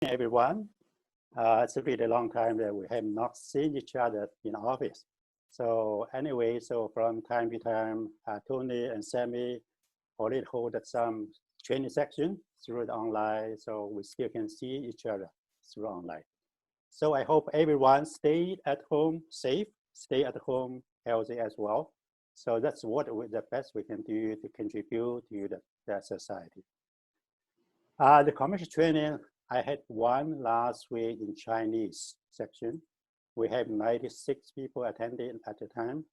everyone. It's a really long time that we have not seen each other in office. So anyway, so from time to time, Tony and Sammy already hold some training section through the online, so we still can see each other through online. So I hope everyone stay at home safe, stay at home healthy as well. So that's what the best we can do to contribute to the society. The commercial training, I had one last week in Chinese section. We have 96 people attending at the time.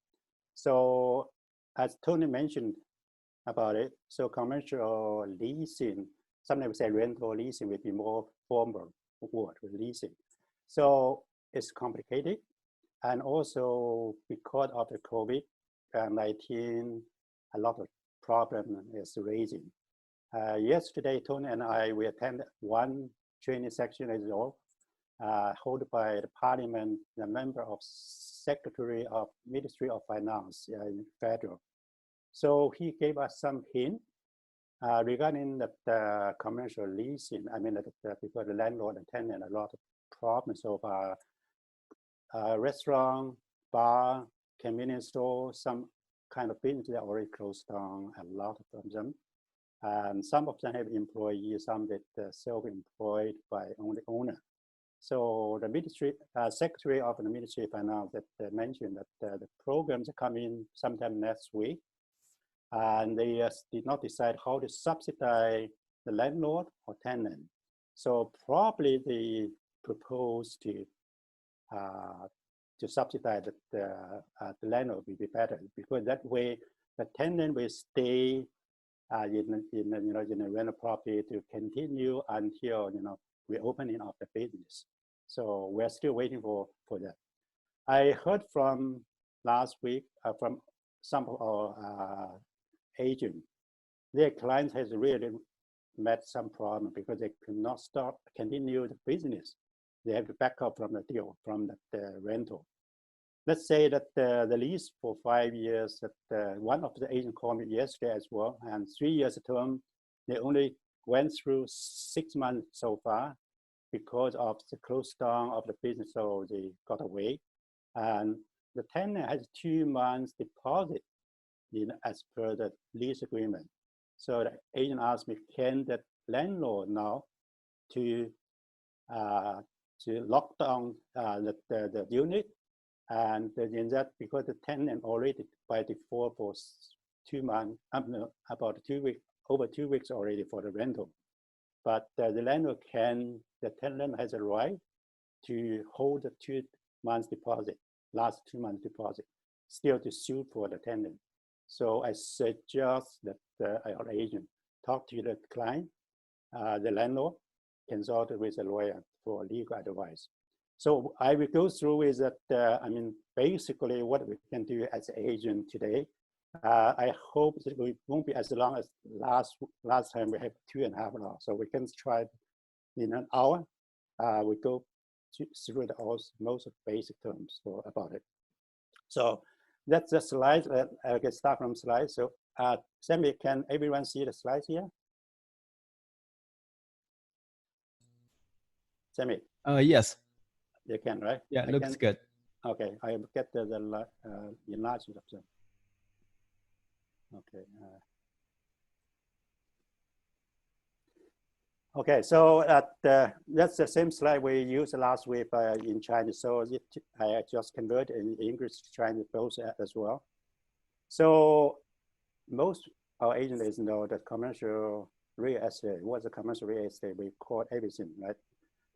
So as Tony mentioned about it, so commercial leasing, sometimes we say rental leasing would be more formal word with leasing. So it's complicated. And also because of the COVID-19, a lot of problem is raising. Yesterday, Tony and we attended one training section as well, held by the Parliament, the member of Secretary of Ministry of Finance in Federal. So he gave us some hint regarding the commercial leasing. I mean, because the landlord and tenant, a lot of problems so far. Restaurant, bar, convenience store, some kind of business that already closed down, a lot of them. And some of them have employees, some that self-employed by only owner. So the ministry, Secretary of the Ministry of Finance that mentioned that the programs are coming sometime next week. And they did not decide how to subsidize the landlord or tenant. So probably they proposed to subsidize the landlord will be better, because that way the tenant will stay in a rental property to continue until reopening of the business. So we're still waiting for that. I heard from last week from some of our agents, their clients has really met some problem because they could not continue the business. They have to back up from the deal, from the rental. Let's say that the lease for 5 years, that one of the agents called me yesterday as well, and 3 years term, they only went through 6 months so far because of the close down of the business, so they got away. And the tenant has 2 months deposit as per the lease agreement. So the agent asked me, can the landlord now to lock down the unit? And in that, because the tenant already by default for 2 months, about 2 weeks, over 2 weeks already for the rental. But the landlord the tenant has a right to hold the 2 months deposit, last 2 months deposit, still to sue for the tenant. So I suggest that our agent talk to the client, the landlord, consult with a lawyer for legal advice. So I will go through is that, I mean, basically what we can do as an agent today. I hope that it won't be as long as last time we had 2.5 hours. So we can try in an hour. We go through the most basic terms about it. So that's the slide. I can start from slides. So Sammy, can everyone see the slides here? Sammy? Yes. You can, right? Yeah, it looks good. Okay, I get the enlargement of them. Okay. Okay, so that's the same slide we used last week in Chinese. So I just converted in English to Chinese both as well. So most our agents know that commercial real estate, what's a commercial real estate? We call everything, right?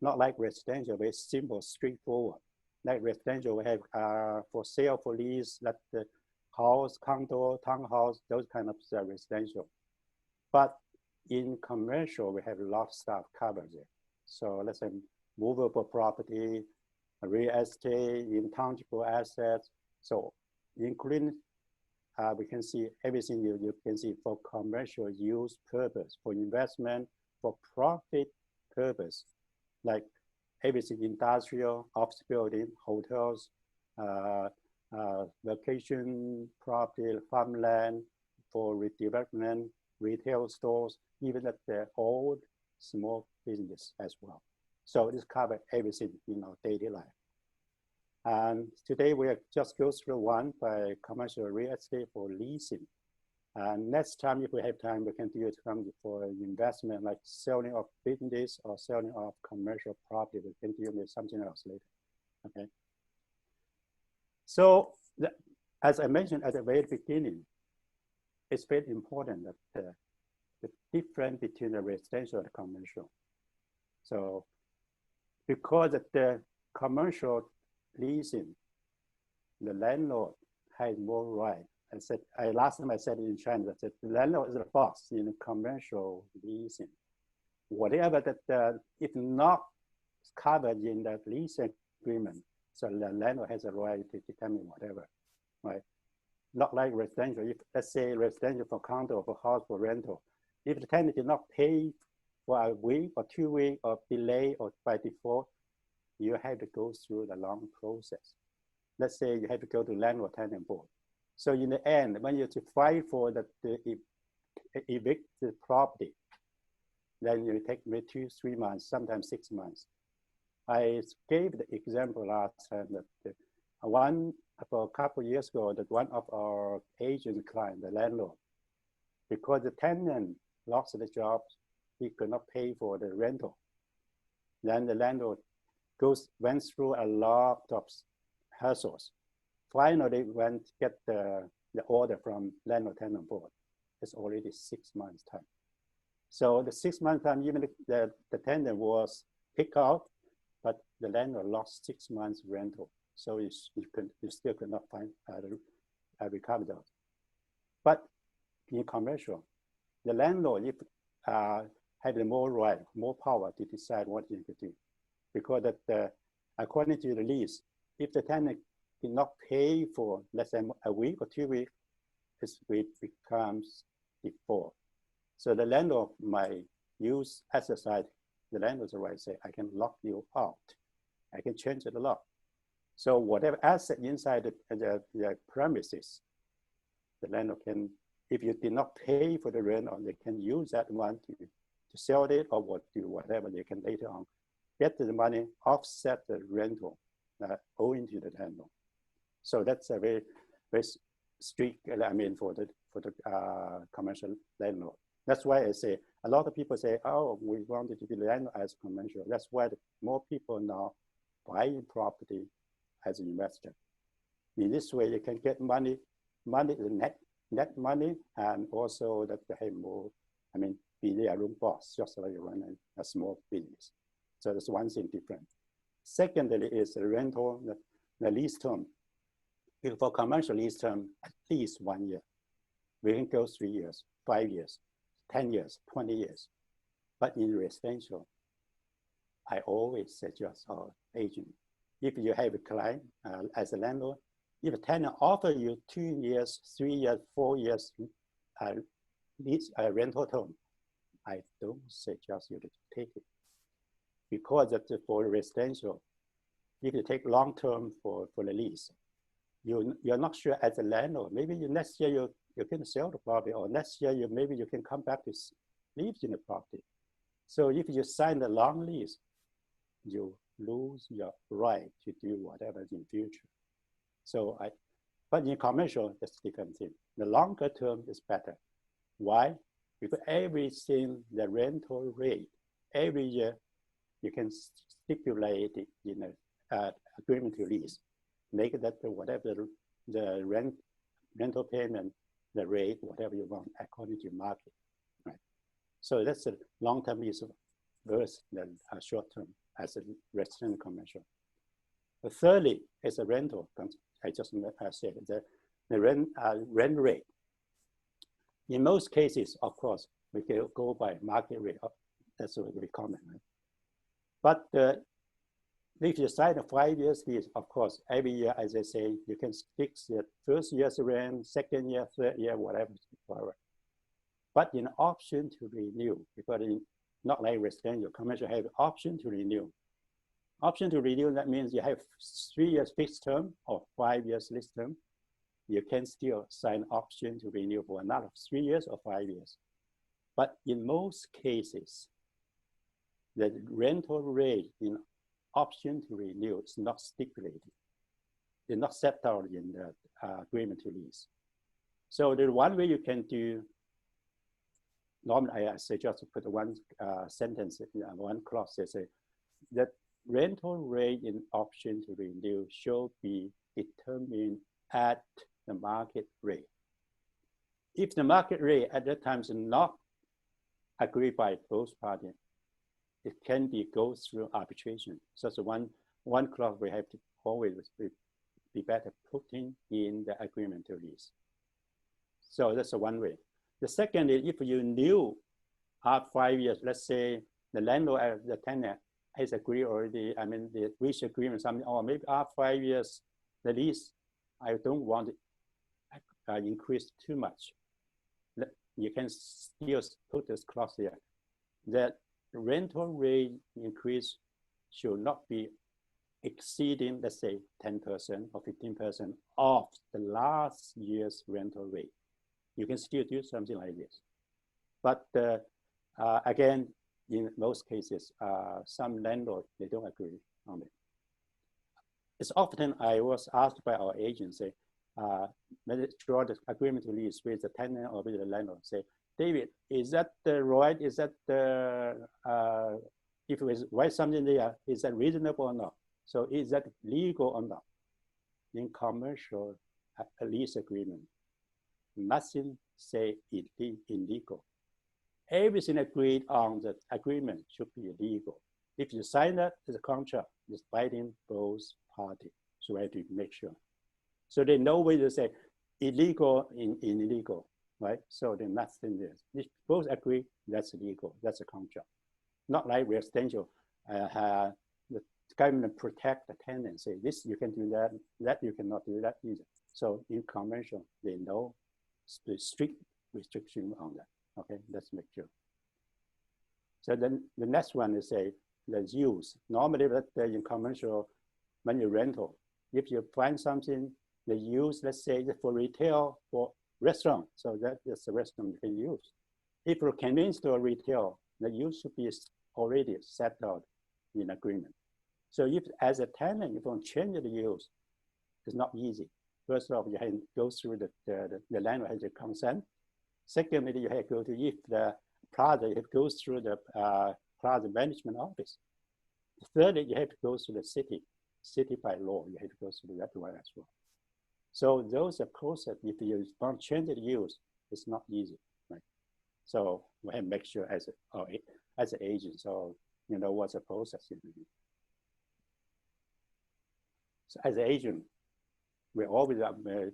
Not like residential, very simple, straightforward. Like residential, we have for sale, for lease, like the house, condo, townhouse, those kind of residential. But in commercial, we have a lot of stuff covered there. So let's say movable property, real estate, intangible assets. So including, we can see everything you can see for commercial use purpose, for investment, for profit purpose, like everything industrial, office building, hotels, vacation property, farmland for redevelopment, retail stores, even at the old small business as well. So this covers everything in our daily life. And today we just go through one by commercial real estate for leasing. And next time, if we have time, we can do it for investment, like selling of business or selling of commercial property. We can do with something else later, okay? So as I mentioned at the very beginning, it's very important that the difference between the residential and the commercial. So because of the commercial leasing, the landlord has more right. I said, last time I said in China, that the landlord is the boss in commercial leasing. Whatever that if not covered in the lease agreement, so the landlord has a right to determine whatever, right? Not like residential. If let's say residential for condo or for house for rental, if the tenant did not pay for a week or 2 weeks or delay or by default, you have to go through the long process. Let's say you have to go to landlord tenant board. So in the end, when you have to fight for the evict the property, then you take maybe 2-3 months, sometimes 6 months. I gave the example last time that for a couple of years ago, that one of our agent client, the landlord, because the tenant lost the job, he could not pay for the rental. Then the landlord went through a lot of hassles. Finally, went to get the order from landlord tenant board. It's already 6 months time. So the 6 months time, even the tenant was kicked out, but the landlord lost 6 months rental. So you still could not find recover those. But in commercial, the landlord had more right, more power to decide what he could do, because that according to the lease, if the tenant did not pay for less than a week or 2 weeks, it becomes default. So the landlord might exercise the landlord's right, say, I can lock you out. I can change the lock. So whatever asset inside the premises, the landlord can, if you did not pay for the rent, or they can use that one to sell it or do whatever. They can later on get the money, offset the rental owing to the landlord. So that's a very, very strict, I mean, for the commercial landlord. That's why I say, a lot of people say, oh, we wanted to be landlord as commercial. That's why more people now buying property as an investor. In this way, you can get money, net money, and also that they have more, I mean, be their own boss, just like you run a small business. So that's one thing different. Secondly is the rental, the lease term. For commercial lease term, at least 1 year. We can go 3 years, 5 years, 10 years, 20 years. But in residential, I always suggest our agent, if you have a client as a landlord, if a tenant offers you 2 years, 3 years, 4 years lease rental term, I don't suggest you to take it. Because for residential, if you take long term for the lease, you're not sure as a landlord. Maybe next year you can sell the property, or next year maybe you can come back to live in the property. So if you sign the long lease, you lose your right to do whatever in future. So but in commercial, that's a different thing. The longer term is better. Why? Because everything, the rental rate, every year, you can stipulate it in an agreement to lease. Make that whatever the rental payment, the rate, whatever you want, according to market, right? So that's a long-term lease versus the short-term as a residential commercial. But thirdly, is a rental. I just said the rent rate. In most cases, of course, we can go by market rate. That's very common, right? But if you sign a 5 years lease, of course, every year, as I say, you can fix the first year's rent, second year, third year, whatever. But in option to renew, because not like residential, commercial have option to renew. Option to renew, that means you have 3 years fixed term or 5 years lease term. You can still sign option to renew for another 3 years or 5 years. But in most cases, the rental rate in option to renew is not stipulated. It's not set out in the agreement to lease. So the one way you can do, normally I suggest to put one sentence, one clause that says that rental rate in option to renew should be determined at the market rate. If the market rate at that time is not agreed by both parties, it can go through arbitration. So that's one clause we have to always be better putting in the agreement to lease. So that's one way. The second is if you knew after 5 years, let's say the landlord, the tenant has agreed already, I mean, they reached agreement, something, or maybe after 5 years, the lease, I don't want to increase too much. You can still put this clause here that the rental rate increase should not be exceeding, let's say, 10% or 15% of the last year's rental rate. You can still do something like this. But again, in most cases, some landlords, they don't agree on it. It's often I was asked by our agency, draw the agreement to lease with the tenant or with the landlord, say, David, is that right? Is that if we write something there, is that reasonable or not? So is that legal or not? In commercial lease agreement, nothing say it is illegal. Everything agreed on the agreement should be legal. If you sign that as a contract, it's binding both parties. So I have to make sure. So there's no way to say illegal in illegal, right? So there's nothing there. If both agree, that's legal. That's a contract. Not like residential. The government protect the tenant, say this you can do that, that you cannot do that either. So in commercial, there's no strict restriction on that. Okay, let's make sure. So then the next one is the use. Normally, in commercial, when you rental, if you find something, the use, let's say for retail, for restaurant, so that is the restaurant you can use. If for convenience store retail, the use should be already set out in agreement. So if as a tenant, if you want to change the use, it's not easy. First of all, you have to go through the landlord has to consent. Secondly, you have to go to, if the project, it goes through the project management office. Thirdly, you have to go through the city by law, you have to go through that one as well. So those are process, if you want to change the use, it's not easy, right? So we have to make sure as an agent, so you know what's the process. So as an agent, we always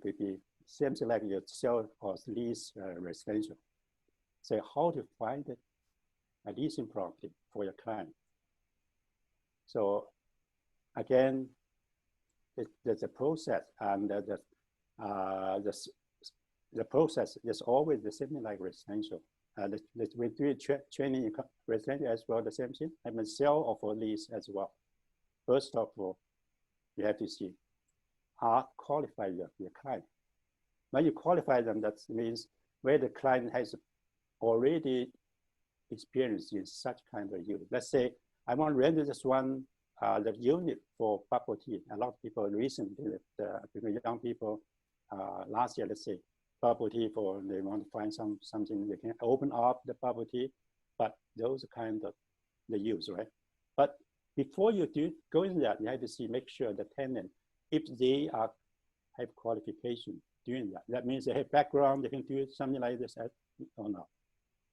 be something like you sell or lease residential. So how to find a leasing property for your client. So again, there's a process, and the process is always the same like residential. We do training in residential as well, the same thing. I mean, sell or for lease as well. First of all, you have to see how qualify your client. When you qualify them, that means where the client has already experienced in such kind of use. Let's say I want to rent this one, the unit for bubble tea. A lot of people recently, young people, last year, let's say, bubble tea for, they want to find something they can open up the bubble tea, but those kind of the use, right? But before you go in there, you have to make sure the tenant, if they have qualification doing that, that means they have background, they can do something like this or not.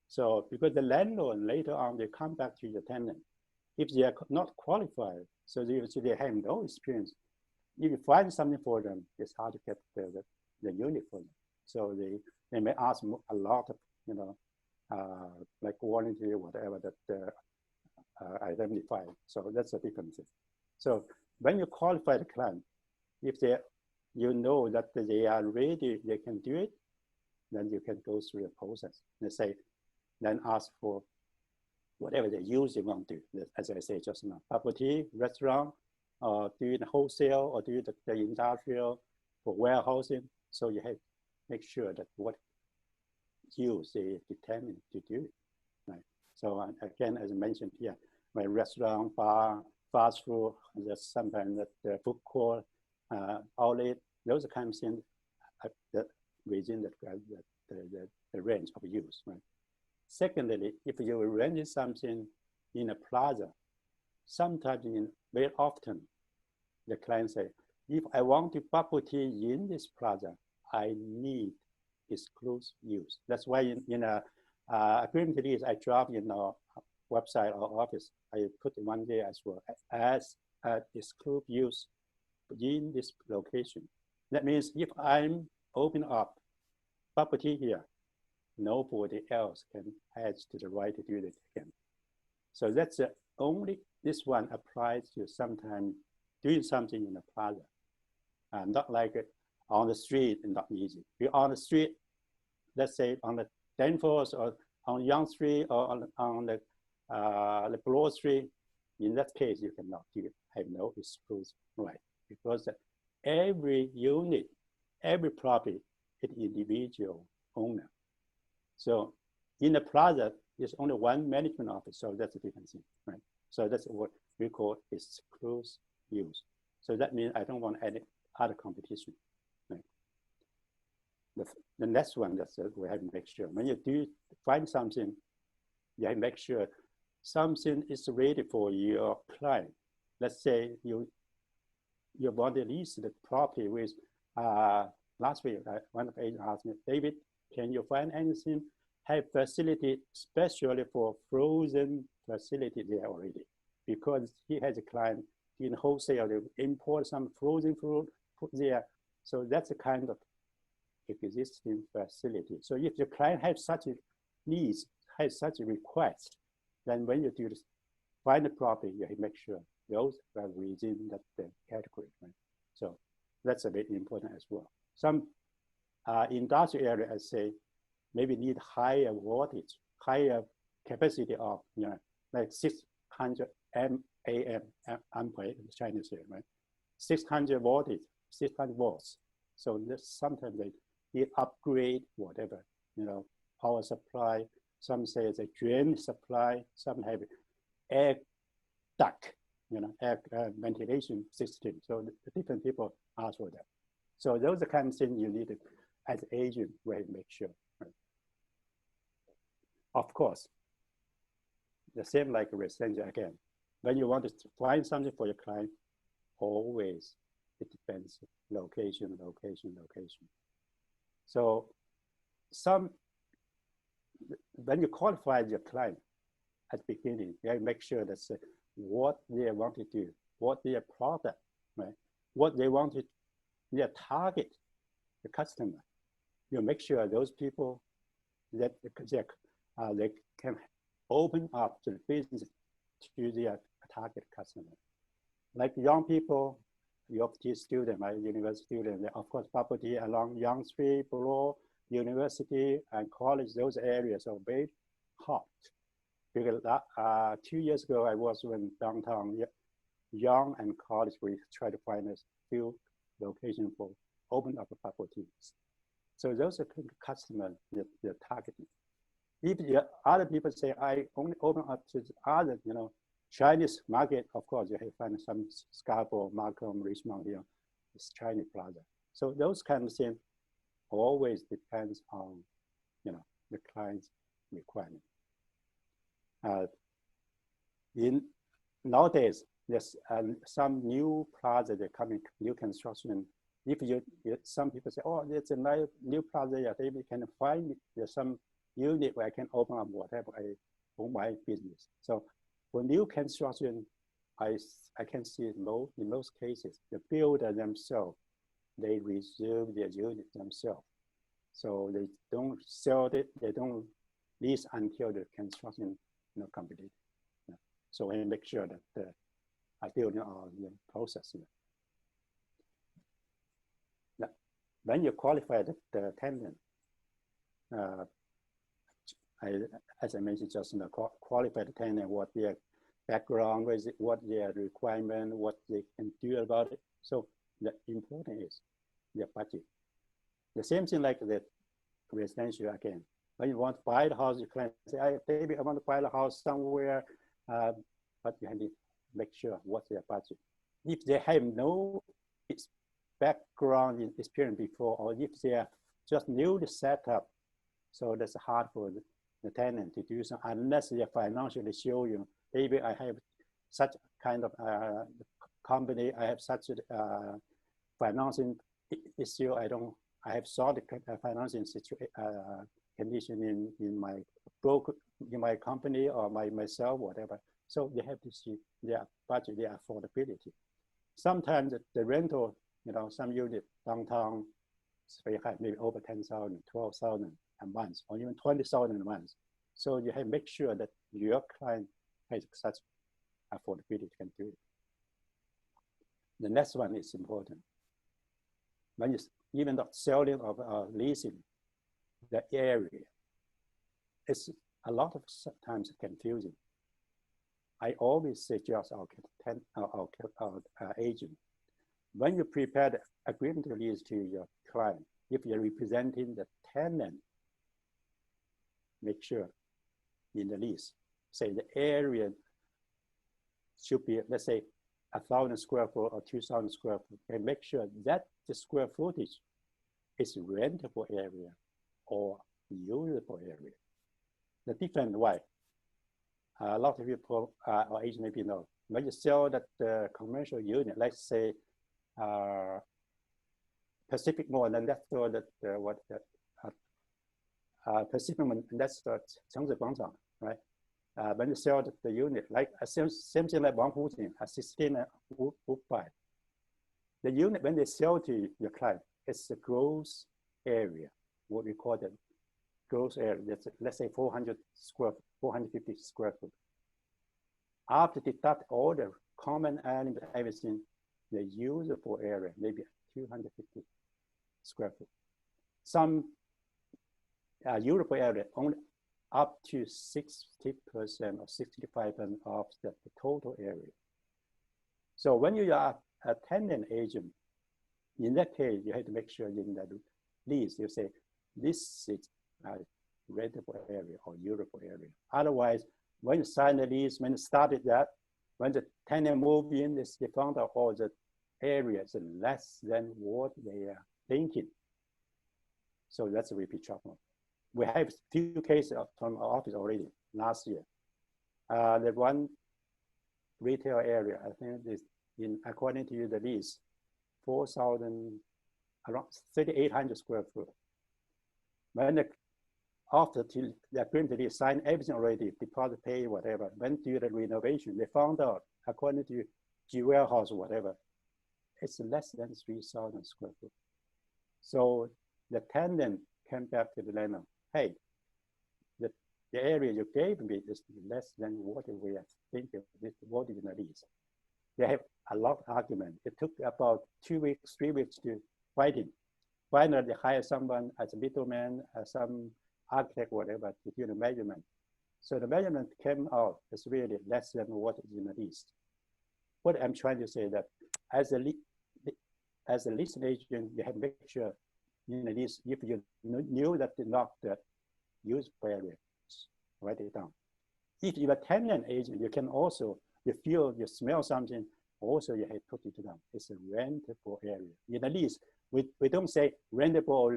So because the landlord later on, they come back to the tenant. If they are not qualified, so they have no experience. If you find something for them, it's hard to get the unit for them. So they may ask a lot of, like warranty or whatever that identify. So that's a different thing. So when you qualify the client, if you know that they are ready, they can do it, then you can go through the process. Let's say, then ask for whatever the use you want to do. As I say just now, bubble tea, restaurant, or do it wholesale, or do the industrial for warehousing. So you have to make sure that what use they determine to do it. Right. So again, as I mentioned here, my restaurant, bar, fast food, just sometimes the food court, outlet, those kind of things within the range of use, right? Secondly, if you rent something in a plaza, sometimes very often the client say, if I want to bubble tea in this plaza, I need exclusive use. That's why in a agreement lease I drop in our website or office, I put one day as well as exclusive use in this location. That means if I'm open up bubble tea here, nobody else can add to the right to do it again. So that's only this one applies to sometimes doing something in the plaza. Not like on the street, not easy. You're on the street, let's say on the Danforth or on Young Street or on the Broad Street. In that case, you cannot have no exclusive right, because every unit, every property is individual owner. So in the plaza, there's only one management office, so that's a different thing, right? So that's what we call exclusive use. So that means I don't want any other competition. Right? The next one, that's we have to make sure. When you do find something, you have to make sure something is ready for your client. Let's say you want to lease the property with, last week, one of the agents asked me, David, can you find anything, have facility especially for frozen facility there already? Because he has a client in wholesale, they import some frozen fruit, put there. So that's the kind of existing facility. So if the client has such a needs, has such a request, then when you do this, find the property, you make sure those are within that category. Right? So that's a bit important as well. Some industrial area, I say, maybe need higher voltage, higher capacity of, like 600 ampere in Chinese here, right? 600 voltage, 600 volts. So sometimes they need upgrade whatever, power supply. Some say it's a drain supply. Some have air duct, air ventilation system. So the different people ask for that. So those are the kind of things you need to, as an agent, make sure. Right? Of course, the same like residential again. When you want to find something for your client, always it depends location, location, location. So when you qualify your client at the beginning, you have to make sure that's what they want to do, what their product, right? What they want to, their target, the customer. You make sure those people that they can open up the business to their target customer. Like young people, UofT student, right? University student, of course, property along Young Street, below university and college, those areas are very hot. Because 2 years ago, I was in downtown Young and college. We try to find a few locations for open up properties. So those are customers they're targeting. If the other people say, I only open up to the other, Chinese market, of course, you have to find some Scarborough, Markham, Richmond here, it's Chinese plaza. So those kind of things always depends on, the client's requirement. Nowadays, there's some new plaza that coming, new construction. If some people say, oh, there's a new plaza, yeah, maybe can find there's some unit where I can open up whatever for my business. So for new construction, I can see in most cases, the builder themselves, they reserve their unit themselves. So they don't sell it, they don't lease until the construction completed. Yeah. So I make sure that the building are processing. Now, when you qualify the tenant, as I mentioned just now, qualify the tenant, what their background is, what their requirement, what they can do about it. So the important is their budget. The same thing like the residential again. When you want to buy the house, you can say, hey, baby, I want to buy the house somewhere but you have to make sure what's their budget. If they have no background in experience before, or if they are just newly set up, so that's hard for the tenant to do so unless they financially show you, maybe I have such kind of company, I have such a financing issue, I have solved the financing condition in my broker, in my company or myself, whatever. So they have to see their budget, their affordability. Sometimes the rental, some unit downtown is very high, maybe over 10,000, 12,000 a month, or even 20,000 a month. So you have to make sure that your client has such affordability, can do it. The next one is important. When you even the selling or leasing, the area, it's a lot of times confusing. I always suggest our agent, when you prepare the agreement to lease to your client, if you're representing the tenant, make sure in the lease, say the area should be, let's say, 1,000 square foot or 2,000 square foot, and make sure that the square footage is rentable area or usable area. The different why. A lot of people, or agents maybe know, when you sell that commercial unit, let's say Pacific Mall, and that's Pacific Mall, that's the 城市广场, right? When you sell the unit, like same thing like 王府井, 16,500. The unit, when they sell to your client, it's the gross area, what we call the gross area. That's, let's say 450 square foot. After deduct all the common element, everything, the usable area, maybe 250 square foot. Some usable area only up to 60% or 65% of the total area. So when you are a tenant agent, in that case, you have to make sure in the lease, you say, this is a rentable area or usable area. Otherwise, when you sign the lease, when you started that, when the tenant moved in, they found out all the areas less than what they are thinking. So that's a repeat trouble. We have few cases from our office already last year. The one retail area, I think is according to the lease, 4,000, around 3,800 square foot. When after the agreement lease signed everything already, deposit pay, whatever, when do the renovation, they found out, according to G warehouse, whatever, it's less than 3,000 square foot. So the tenant came back to the landlord, hey, the area you gave me is less than what we are thinking, what is in the lease. They have a lot of argument. It took about 2 weeks, 3 weeks to fighting. Finally, they hired someone as a middleman, some architect, whatever, to do the measurement. So the measurement came out is really less than what is in the lease. What I'm trying to say that as a leasing agent, you have to make sure in the lease, if you knew that did not the use area, write it down. If you're a tenant agent, you can also, you feel, you smell something, also you have to put it down. It's a rentable area. In the lease, we don't say rentable or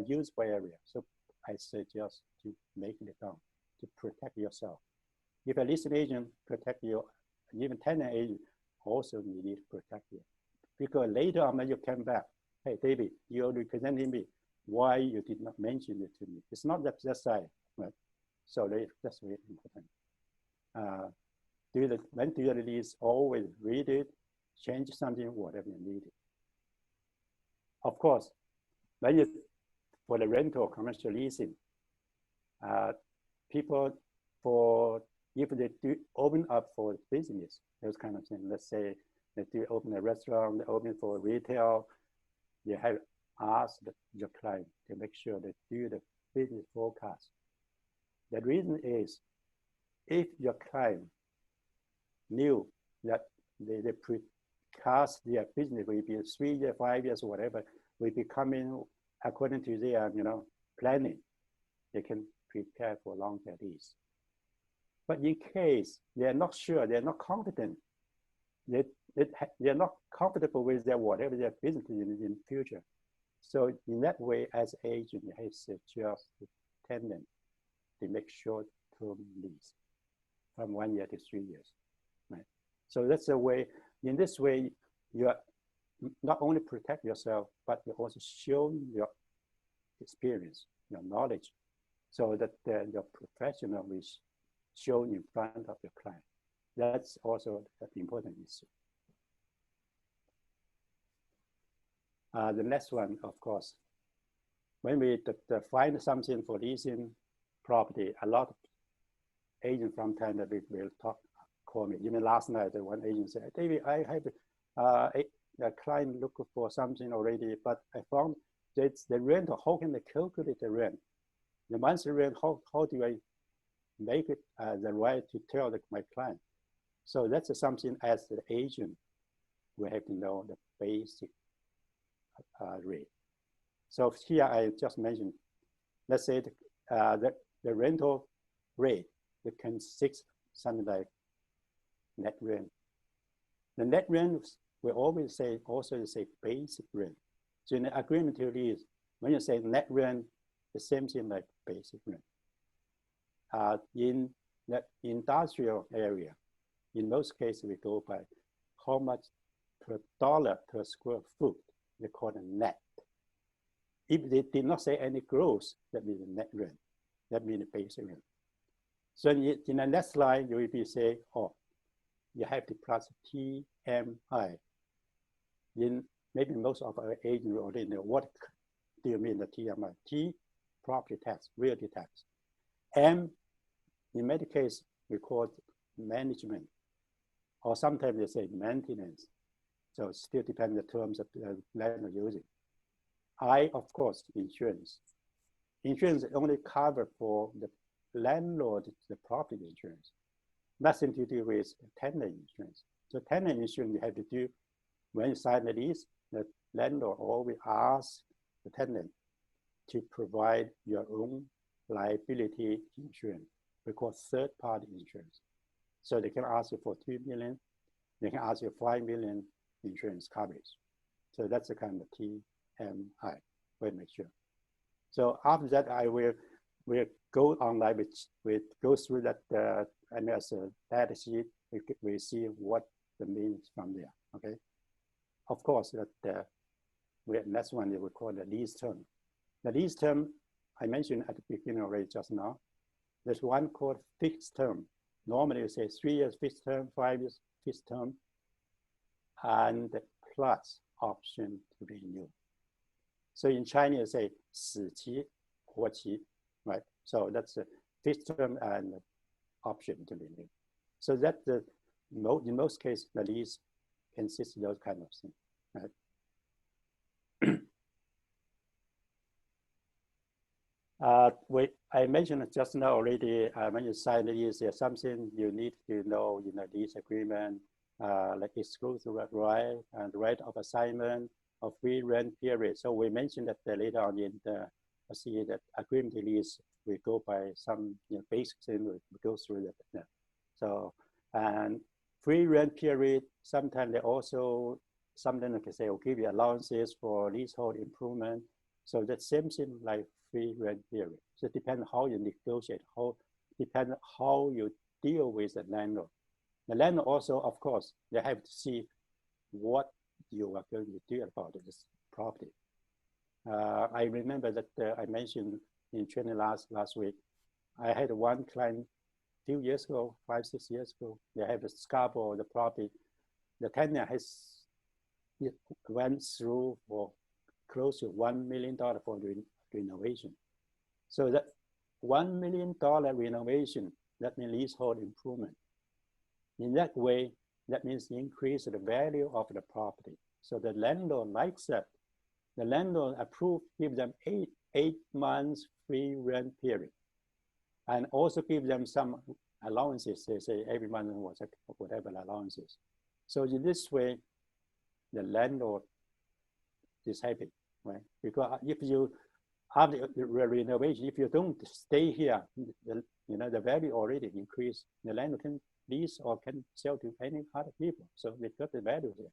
usable area. So I suggest to make it down to protect yourself. If a leasing agent protect you, even tenant agent also need to protect you. Because later on when you come back, hey, David, you're representing me. Why you did not mention it to me? It's not that side, right? So that's very important. When do the lease, always read it, change something, whatever you need. Of course, when you, for the rental commercial leasing, people if they do open up for business, those kind of things, let's say they do open a restaurant, they open for retail, you have asked your client to make sure they do the business forecast. The reason is, if your client knew that they precast their business will be 3 years, 5 years, whatever, will be coming according to their planning, they can prepare for long-term lease. But in case they're not sure, they're not confident, they're not comfortable with their whatever their business in the future. So in that way, as agent, you have to suggest the tenant to make short-term lease from 1 year to 3 years. Right? So that's the way. In this way, you are not only protect yourself, but you also show your experience, your knowledge, so that your professional is shown in front of your client. That's also an important issue. The next one, of course, when we find something for leasing property, a lot of agents from time that will call me. Even last night, one agent said, David, I have a client looking for something already, but I found that the rent, how can they calculate the rent? The monthly rent, how do I make it the right to tell my client? So that's something as the agent, we have to know the basic rate. So here I just mentioned, let's say the rental rate, it consists something like net rent. The net rent, we always say, also say basic rent. So in the agreement to lease, when you say net rent, the same thing like basic rent. In the industrial area, in most cases, we go by how much per dollar per square foot. They call it net. If they did not say any gross, that means net rent. That means basic rent. So in the next slide, you will be saying, oh, you have to plus TMI. In maybe most of our agents already know what do you mean the TMI. T, property tax, realty tax. M, in many cases, we call it management, or sometimes they say maintenance. So it still depends on the terms of the landlord using. I, of course, insurance. Insurance only covered for the landlord, the property insurance. Nothing to do with tenant insurance. So tenant insurance you have to do when you sign the lease, the landlord always asks the tenant to provide your own liability insurance. We call third-party insurance. So they can ask you for $2 million, they can ask you 5 million insurance coverage. So that's the kind of TMI, we'll make sure. So after that, I will go online, we go through that, and as a data sheet, we see what the means from there, okay? Of course, that next one we call the lease term. The lease term, I mentioned at the beginning already just now. There's one called fixed term. Normally you say 3 years fixed term, 5 years fixed term, and plus option to renew. So in Chinese, say 死期, 活期, right? So that's a fixed term and option to renew. So that in most cases, the lease consists of those kind of things, right? I mentioned just now already, when you sign the lease, there's something you need to know in the lease agreement, like exclusive right and right of assignment of free rent period. So we mentioned that later on in the see that agreement lease, we go by some basic thing, we go through that. So, and free rent period, sometimes they also, something like I say, will give you allowances for leasehold improvement. So that same thing like free rent period. So it depends how you negotiate, depends how you deal with the landlord. The landlord also, of course, they have to see what you are going to do about this property. I remember that I mentioned in training last week, I had one client a few years ago, 5, 6 years ago. They have a Scarborough, the property. The tenant went through for close to $1 million for renovation. So that $1 million renovation, that means leasehold improvement. In that way, that means increase the value of the property. So the landlord likes that. The landlord approved, give them eight months free rent period, and also give them some allowances. They say every month whatever allowances. So in this way, the landlord is happy, right? Because if you after the renovation, if you don't stay here, the value already increased. The land can lease or can sell to any other people. So they got the value there.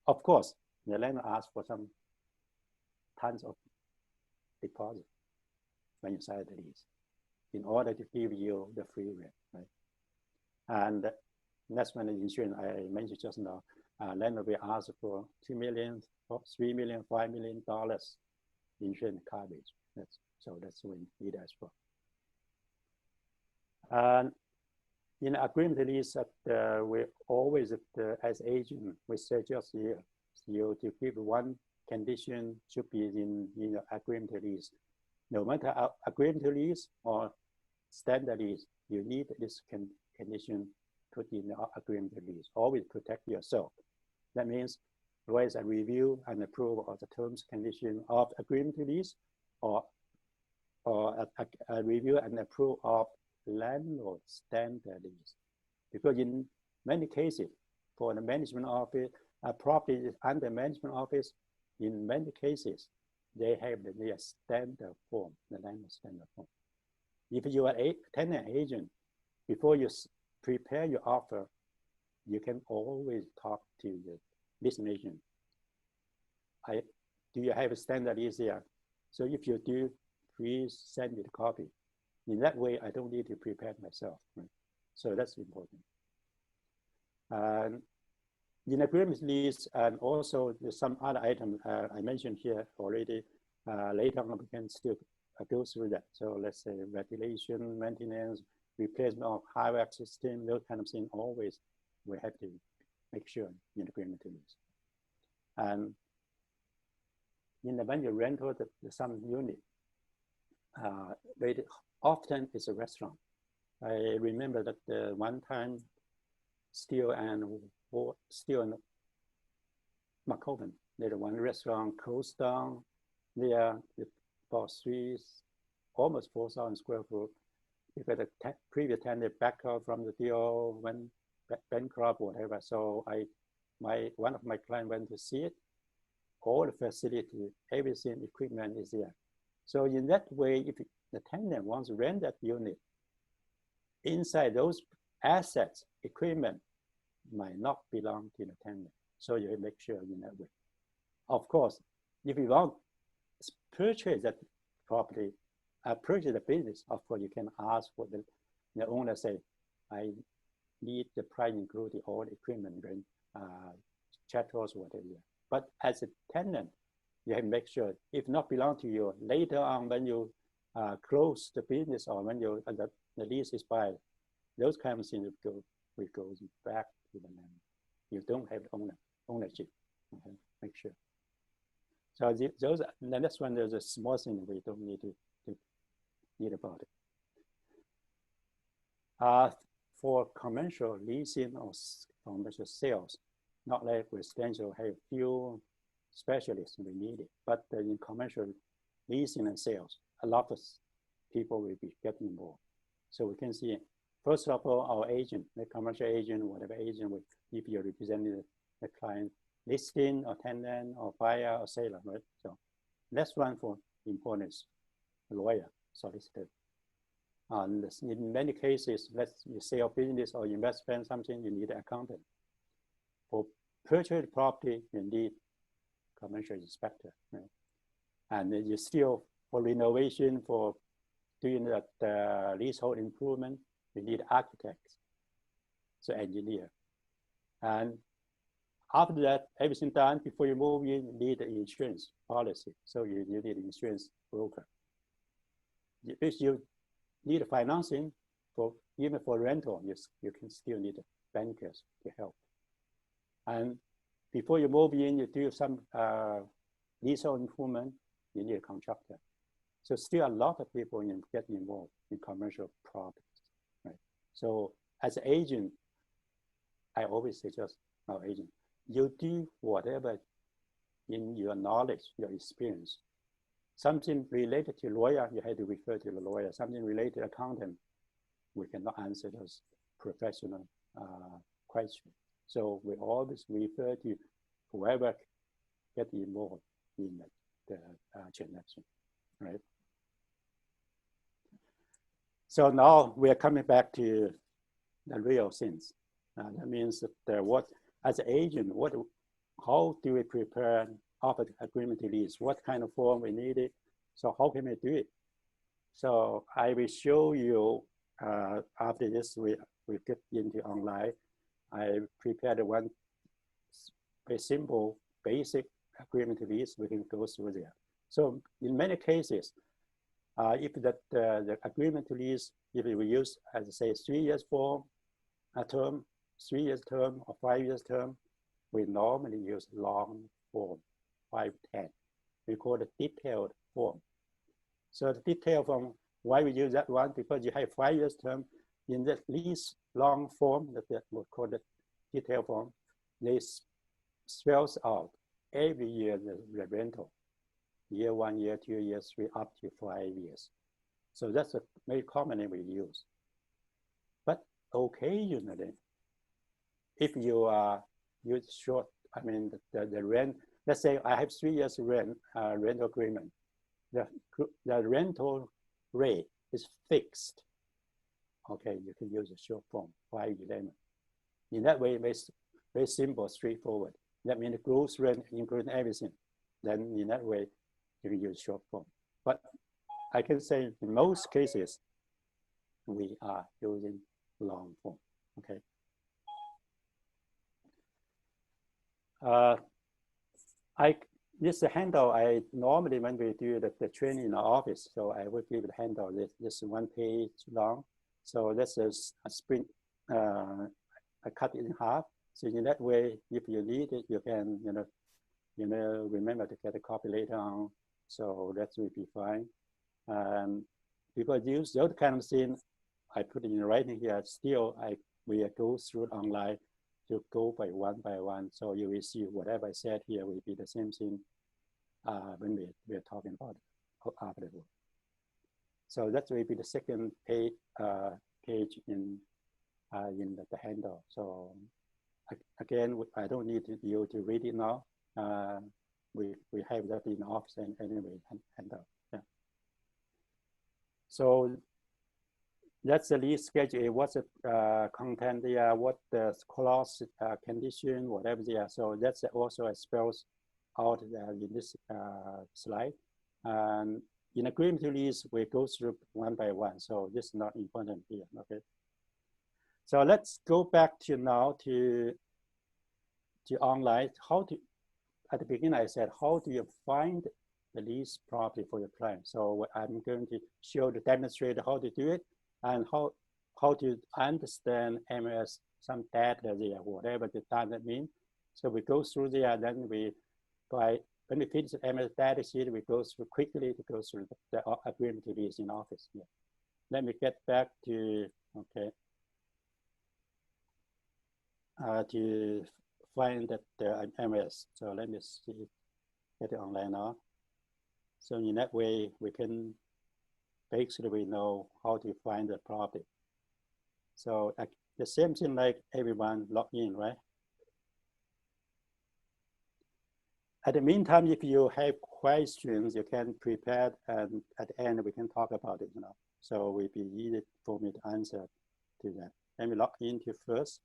Of course, the landlord asks for some tons of deposit when you sign the lease in order to give you the free rent, right? And that's when the insurance I mentioned just now, landlord will ask for $2 million, $3 million, $5 million insurance coverage. So that's what we need as well. And in agreement lease, we always, as agent, we suggest you to give one condition should be in your agreement lease. No matter agreement lease or standard lease, you need this condition put in the agreement lease. Always protect yourself. That means always a review and approval of the terms condition of agreement lease, or a review and approval of landlord standard lease. Because in many cases, for the management office, a property is under management office, in many cases, they have their standard form, the landlord standard form. If you are a tenant agent, before you prepare your offer, you can always talk to the leasing agent. Do you have a standard lease here? So if you do, please send me the copy. In that way, I don't need to prepare myself. Right? So that's important. In agreement lease, and also there's some other items I mentioned here already. Later on, we can still go through that. So let's say ventilation, maintenance, replacement of HVAC system, those kind of things. Always we have to make sure in agreement lease. And when you rent some unit, very often it's a restaurant. I remember that one time, Steele and McCoven, there's one restaurant closed down there for almost 4,000 square foot, because the previous tenant backed out from the deal, went bankrupt, whatever. So one of my clients went to see it. All the facility, everything, equipment is there. So in that way, if the tenant wants to rent that unit, inside those assets, equipment might not belong to the tenant. So you make sure in that way. Of course, if you want to purchase that property, purchase the business, of course, you can ask for the owner say, I need the price including all the equipment, rent, chattels, whatever. But as a tenant, you have to make sure if not belong to you, later on when you close the business or when the lease is expired, those kind of things will go back to the land. You don't have ownership. Okay? Make sure. So the next one, there's a small thing we don't need to need about it. For commercial leasing or commercial sales, not like residential have few specialists we need it, but in commercial leasing and sales, a lot of people will be getting involved. So we can see, first of all, our agent, the commercial agent, whatever agent, if you're representing the client, listing or tenant or buyer or seller, right? So next one for importance, lawyer, solicitor. And in many cases, let's say a business or investment something, you need an accountant. For purchase property, you need commercial inspector, right? And then you still, for renovation, for doing the leasehold improvement, you need architects, so engineer. And after that, everything done, before you move in, you need an insurance policy. So you need an insurance broker. If you need financing, even for rental, you can still need bankers to help. And before you move in, you do some leasehold improvement, you need a contractor. So still a lot of people get involved in commercial properties, right? So as an agent, I always suggest our agent, you do whatever in your knowledge, your experience. Something related to lawyer, you have to refer to the lawyer. Something related to accountant, we cannot answer those professional questions. So we always refer to whoever get involved in the transaction. right? So now we are coming back to the real things. That means that what, as an agent, how do we prepare offer agreement to lease? What kind of form we need it? So how can we do it? So I will show you after this we get into online. I prepared one very simple, basic agreement to lease. We can go through there. So in many cases, if the agreement to lease, if we use, as I say, 3 years form, a term, 3 years term or 5 years term, we normally use long form, 510. We call it detailed form. So the detailed form, why we use that one? Because you have 5 years term in the lease long form, that we call it detailed form. They spells out every year the rental. Year 1, year 2, year 3, up to 5 years. So that's a very commonly we use. But occasionally, if you use short, I mean the rent, let's say I have 3 years rental agreement. The rental rate is fixed. Okay, you can use a short form, 511. In that way, very simple, straightforward. That means the gross rent including everything. Then in that way, you can use short form. But I can say in most cases, we are using long form, okay? This handout, I normally, when we do the training in the office, so I would give the handout this 1 page long. So this is a sprint, I cut it in half. So in that way, if you need it, you can, remember to get a copy later on. So that will be fine. Because use those kind of things, I put it in writing here. Still, we go through online to go by one. So you will see whatever I said here will be the same thing when we're talking about it afterward. So that will be the second page in the handout. So again, I don't need you to read it now. We have that in the office anyway, handout. Yeah. So that's the lease schedule. What's the content there? What the clause, condition, whatever there. So that's also spells out in this slide. And in agreement to lease, we go through one by one. So this is not important here. Okay. So let's go back to now to online. At the beginning, I said, how do you find the lease property for your client? So I'm going to demonstrate how to do it and how to understand MLS, some data there, whatever the data means. So we go through there, then when we finish the MLS data sheet, we go through quickly to go through the agreement to lease in office. Yeah. Let me get back to, okay, to find the MLS. So let me see, get it online now. So in that way, we can basically we know how to find the property. So the same thing like everyone log in, right? At the meantime, if you have questions, you can prepare, and at the end we can talk about it. So it will be easy for me to answer to that. Let me log into first,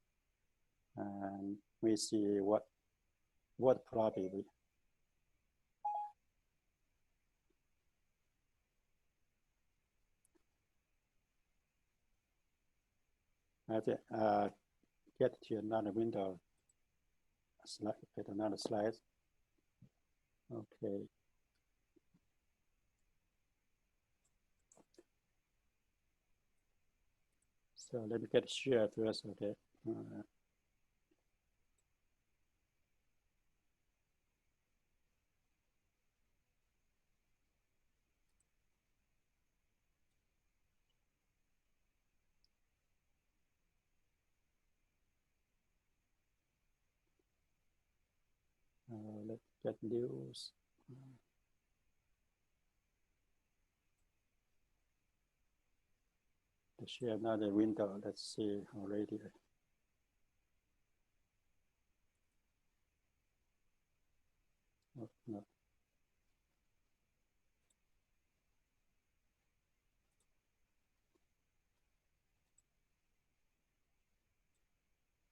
and we see what property we. Get to another window, get another slide. Okay. So let me get share first, okay. Let's get news. To share another window. Let's see already. Oh, no.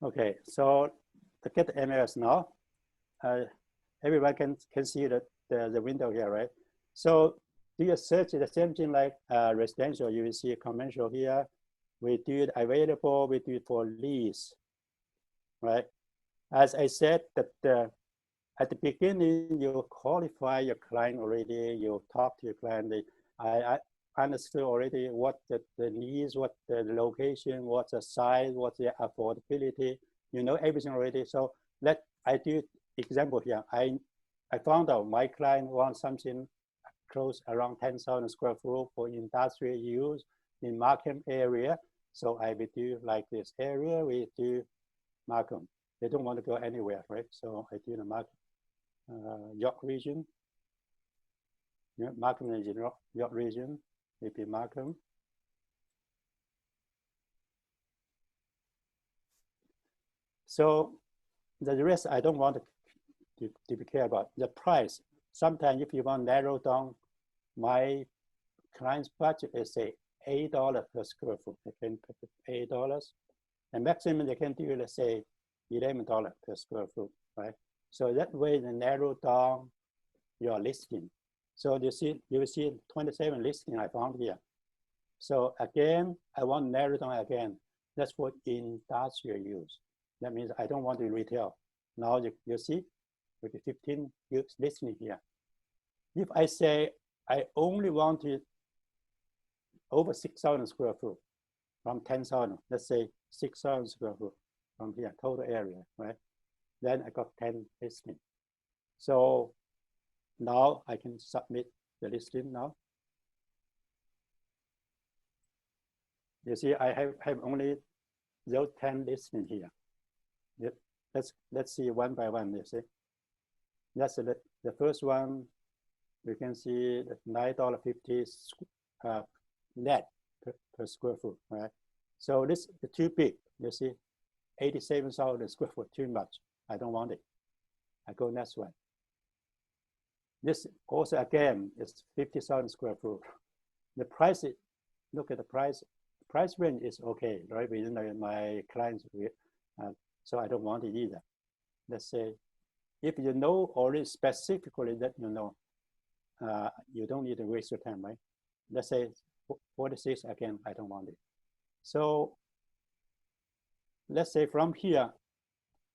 Okay, so to get the MLS now, everyone can see the window here, right? So do you search the same thing like residential? You will see commercial here. We do it available, we do it for lease, right? As I said, that at the beginning, you qualify your client already, you talk to your client. I understood already what the needs, what the location, what's the size, what's the affordability. You know everything already. So I do example here. I found out my client wants something close around 10,000 square foot for industrial use in Markham area. So I will do like this area, we do Markham. They don't want to go anywhere, right? So I do the Markham. York region. Yeah, Markham is York region, maybe Markham. So the rest I don't want to be care about. The price, sometimes if you want to narrow down, my client's budget is say $8 per square foot. They can pay $8. And maximum they can do, let's say, $11 per square foot, right? So that way they narrow down your listing. So you will see 27 listing I found here. So again, I want to narrow down again. That's for industrial use. That means I don't want to retail. Now you see, with the 15 listing here. If I say I only want to over 6,000 square foot from 10,000, let's say 6,000 square foot from here, total area, right? Then I got 10 listing. So now I can submit the listing now. You see, I have only those 10 listing here. Let's see one by one, you see. That's the first one. You can see the $9.50 net per square foot, right? So this is too big, you see, 87,000 square foot, too much. I don't want it. I go next one. This also again is 50,000 square foot. The price, look at the price. Price range is okay, right? Within my clients, so I don't want it either. Let's say, if you know already specifically that you know, you don't need to waste your time, right? Let's say 46 again, I don't want it. So let's say from here,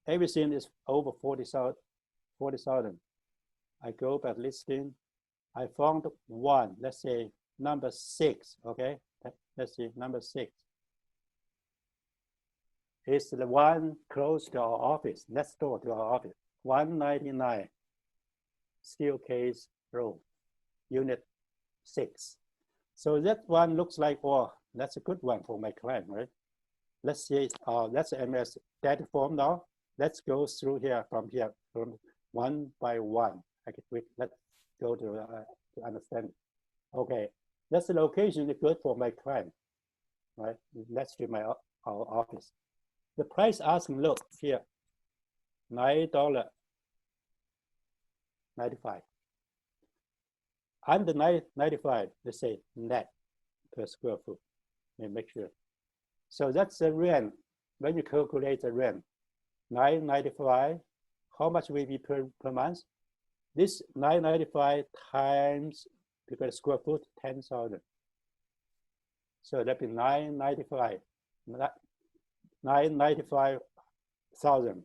everything is over 40,000. I go back listing. I found one, let's say number 6, okay? Let's see, number 6. It's the one close to our office, next door to our office, 199 Steelcase Road, Unit 6. So that one looks like, oh, that's a good one for my client, right? Let's see, that's the MS data form now. Let's go through here from one by one. Let's go to understand it. Okay, that's the location is good for my client, right? Let's do our office. The price asking, look here, $9.95. Under $9.95, let's say net per square foot. Make sure. So that's the rent. When you calculate the rent, $9.95, how much will be per month? This $9.95 times, because square foot, 10,000. So that'd be $995,000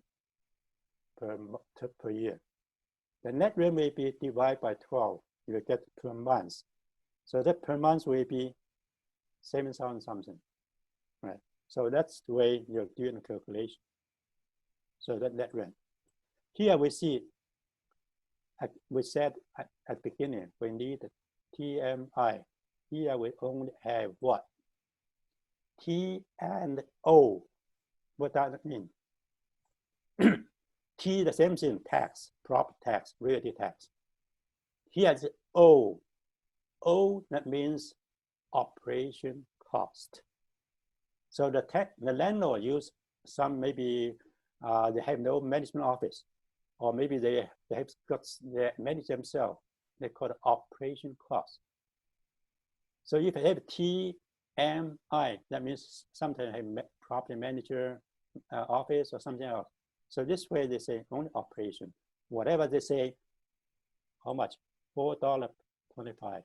per year. The net rent may be divided by 12. You will get per month. So that per month will be 7,000 something, right? So that's the way you're doing the calculation. So that net rent. Here we see, we said at the beginning, we need TMI. Here we only have what? T and O. What does that mean? T, the same thing, tax, property tax, realty tax. Here's the O. O, that means operation cost. So the landlord use some, maybe they have no management office, or maybe they have got they manage themselves. They call it operation cost. So if you have TMI, that means sometimes have property manager, office or something else. So this way they say only operation. Whatever they say, how much? $4.25.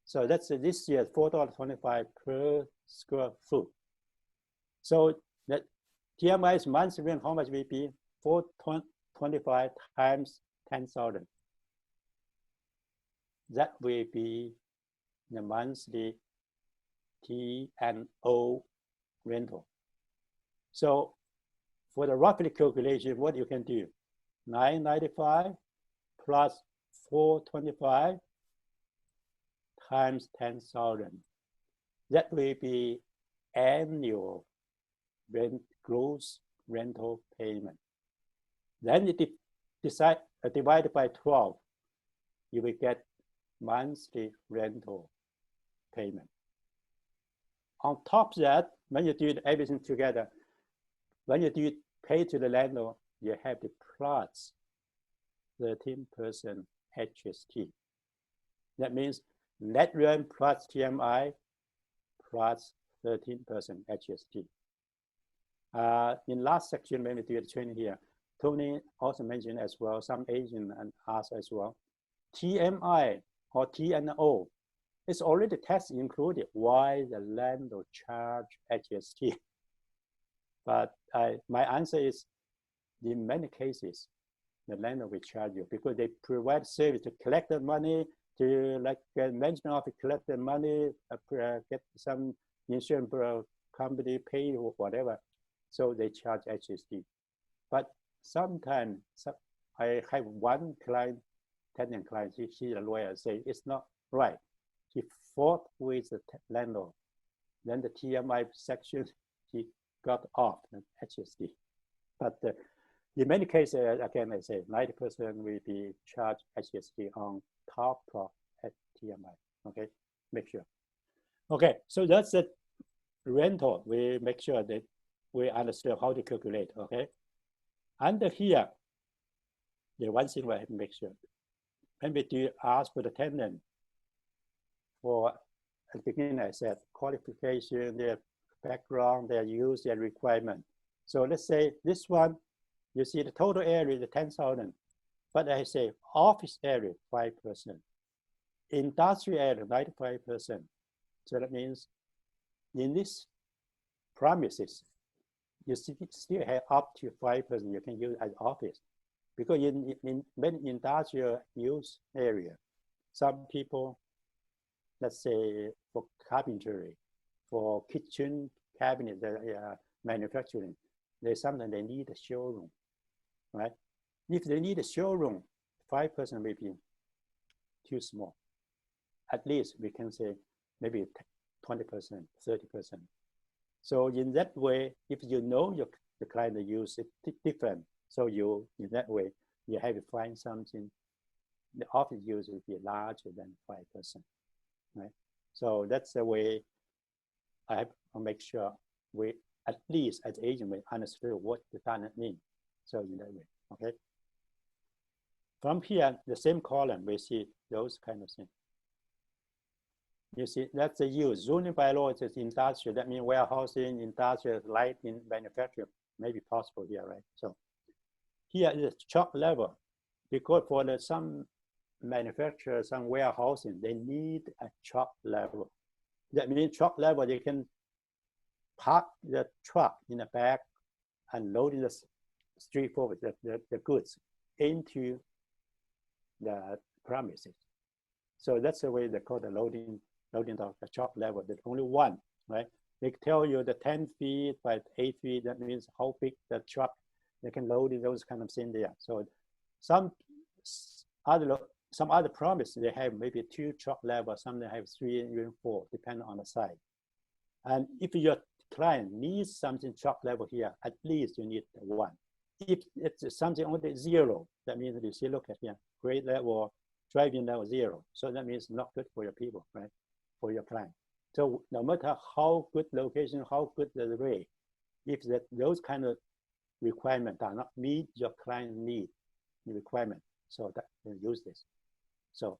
So that's this year, $4.25 per square foot. So that TMI's monthly rent, how much will be? $4.25 times 10,000. That will be the monthly T&O rental. So for the roughly calculation, what you can do, $9.95 plus $4.25 times 10,000. That will be annual gross rental payment. Then you divide by 12, you will get monthly rental payment. On top of that, when you do everything together, when you do pay to the landlord, you have the plus 13% HST. That means net rent plus TMI plus 13% HST. In last section, when we do the training here, Tony also mentioned as well, some agent and us as well, TMI or T&O is already tax included. Why the landlord charge HST? But my answer is, in many cases, the landlord will charge you because they provide service to collect the money, to like management office collect the money, get some insurance company pay or whatever. So they charge HST. But sometimes I have one client, tenant client, she's a lawyer, say it's not right. He fought with the landlord. Then the TMI section, he got off the HST. But in many cases, again, I say 90% will be charged HST on top of TMI. Okay, make sure. Okay, so that's the rental. We make sure that we understand how to calculate. Okay, under here, the one thing we have to make sure when we do ask for the tenant for at the beginning, I said qualification, their background, their use, their requirement. So let's say this one, you see the total area, the 10,000, but I say office area, 5%. Industrial area, 95%. So that means in this premises, you still have up to 5% you can use as office. Because in many industrial use area, some people, let's say for carpentry, for kitchen cabinet manufacturing, sometimes they need a showroom, right? If they need a showroom, 5% may be too small. At least we can say maybe 20%, 30%. So in that way, if you know the client use it different, so you, in that way, you have to find something, the office use will be larger than 5%, right? So that's the way I have to make sure we, at least as agent, we understand what the tenant means. So in that way, okay? From here, the same column, we see those kind of things. You see, that's the use. Zoning bylaw is industrial. That means warehousing, industrial, lighting, manufacturing may be possible here, right? So here is truck level, because for some manufacturers, some warehousing, they need a truck level. That means truck level, they can park the truck in the back and load in the street forward, the goods into the premises. So that's the way they call the loading of the truck level. There's only one, right? They tell you the 10 feet by 8 feet, that means how big the truck, they can load in those kind of things there. So some other promise, they have maybe 2 truck levels, some they have 3 and even 4, depending on the size. And if your client needs something truck level here, at least you need 1. If it's something only 0, that means you see, look at here, grade level, driving level 0. So that means not good for your people, right? For your client. So no matter how good location, how good the rate, if those kind of requirements do not meet your client need requirement, so that you use this. So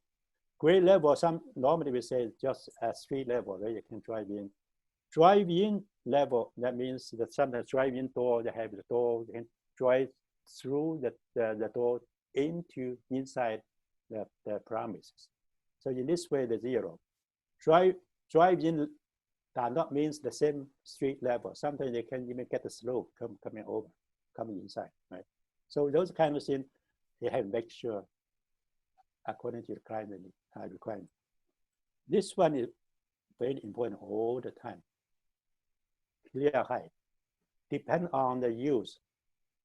grade level, some normally we say just a street level where you can drive in drive-in level, that means that sometimes drive-in door, they have the door, you can drive through the door inside the premises. So in this way, the 0. Drive-in does not mean the same street level. Sometimes they can even get the slope coming inside, right? So those kind of things, they have to make sure according to the client requirement. This one is very important all the time. Clear height depend on the use,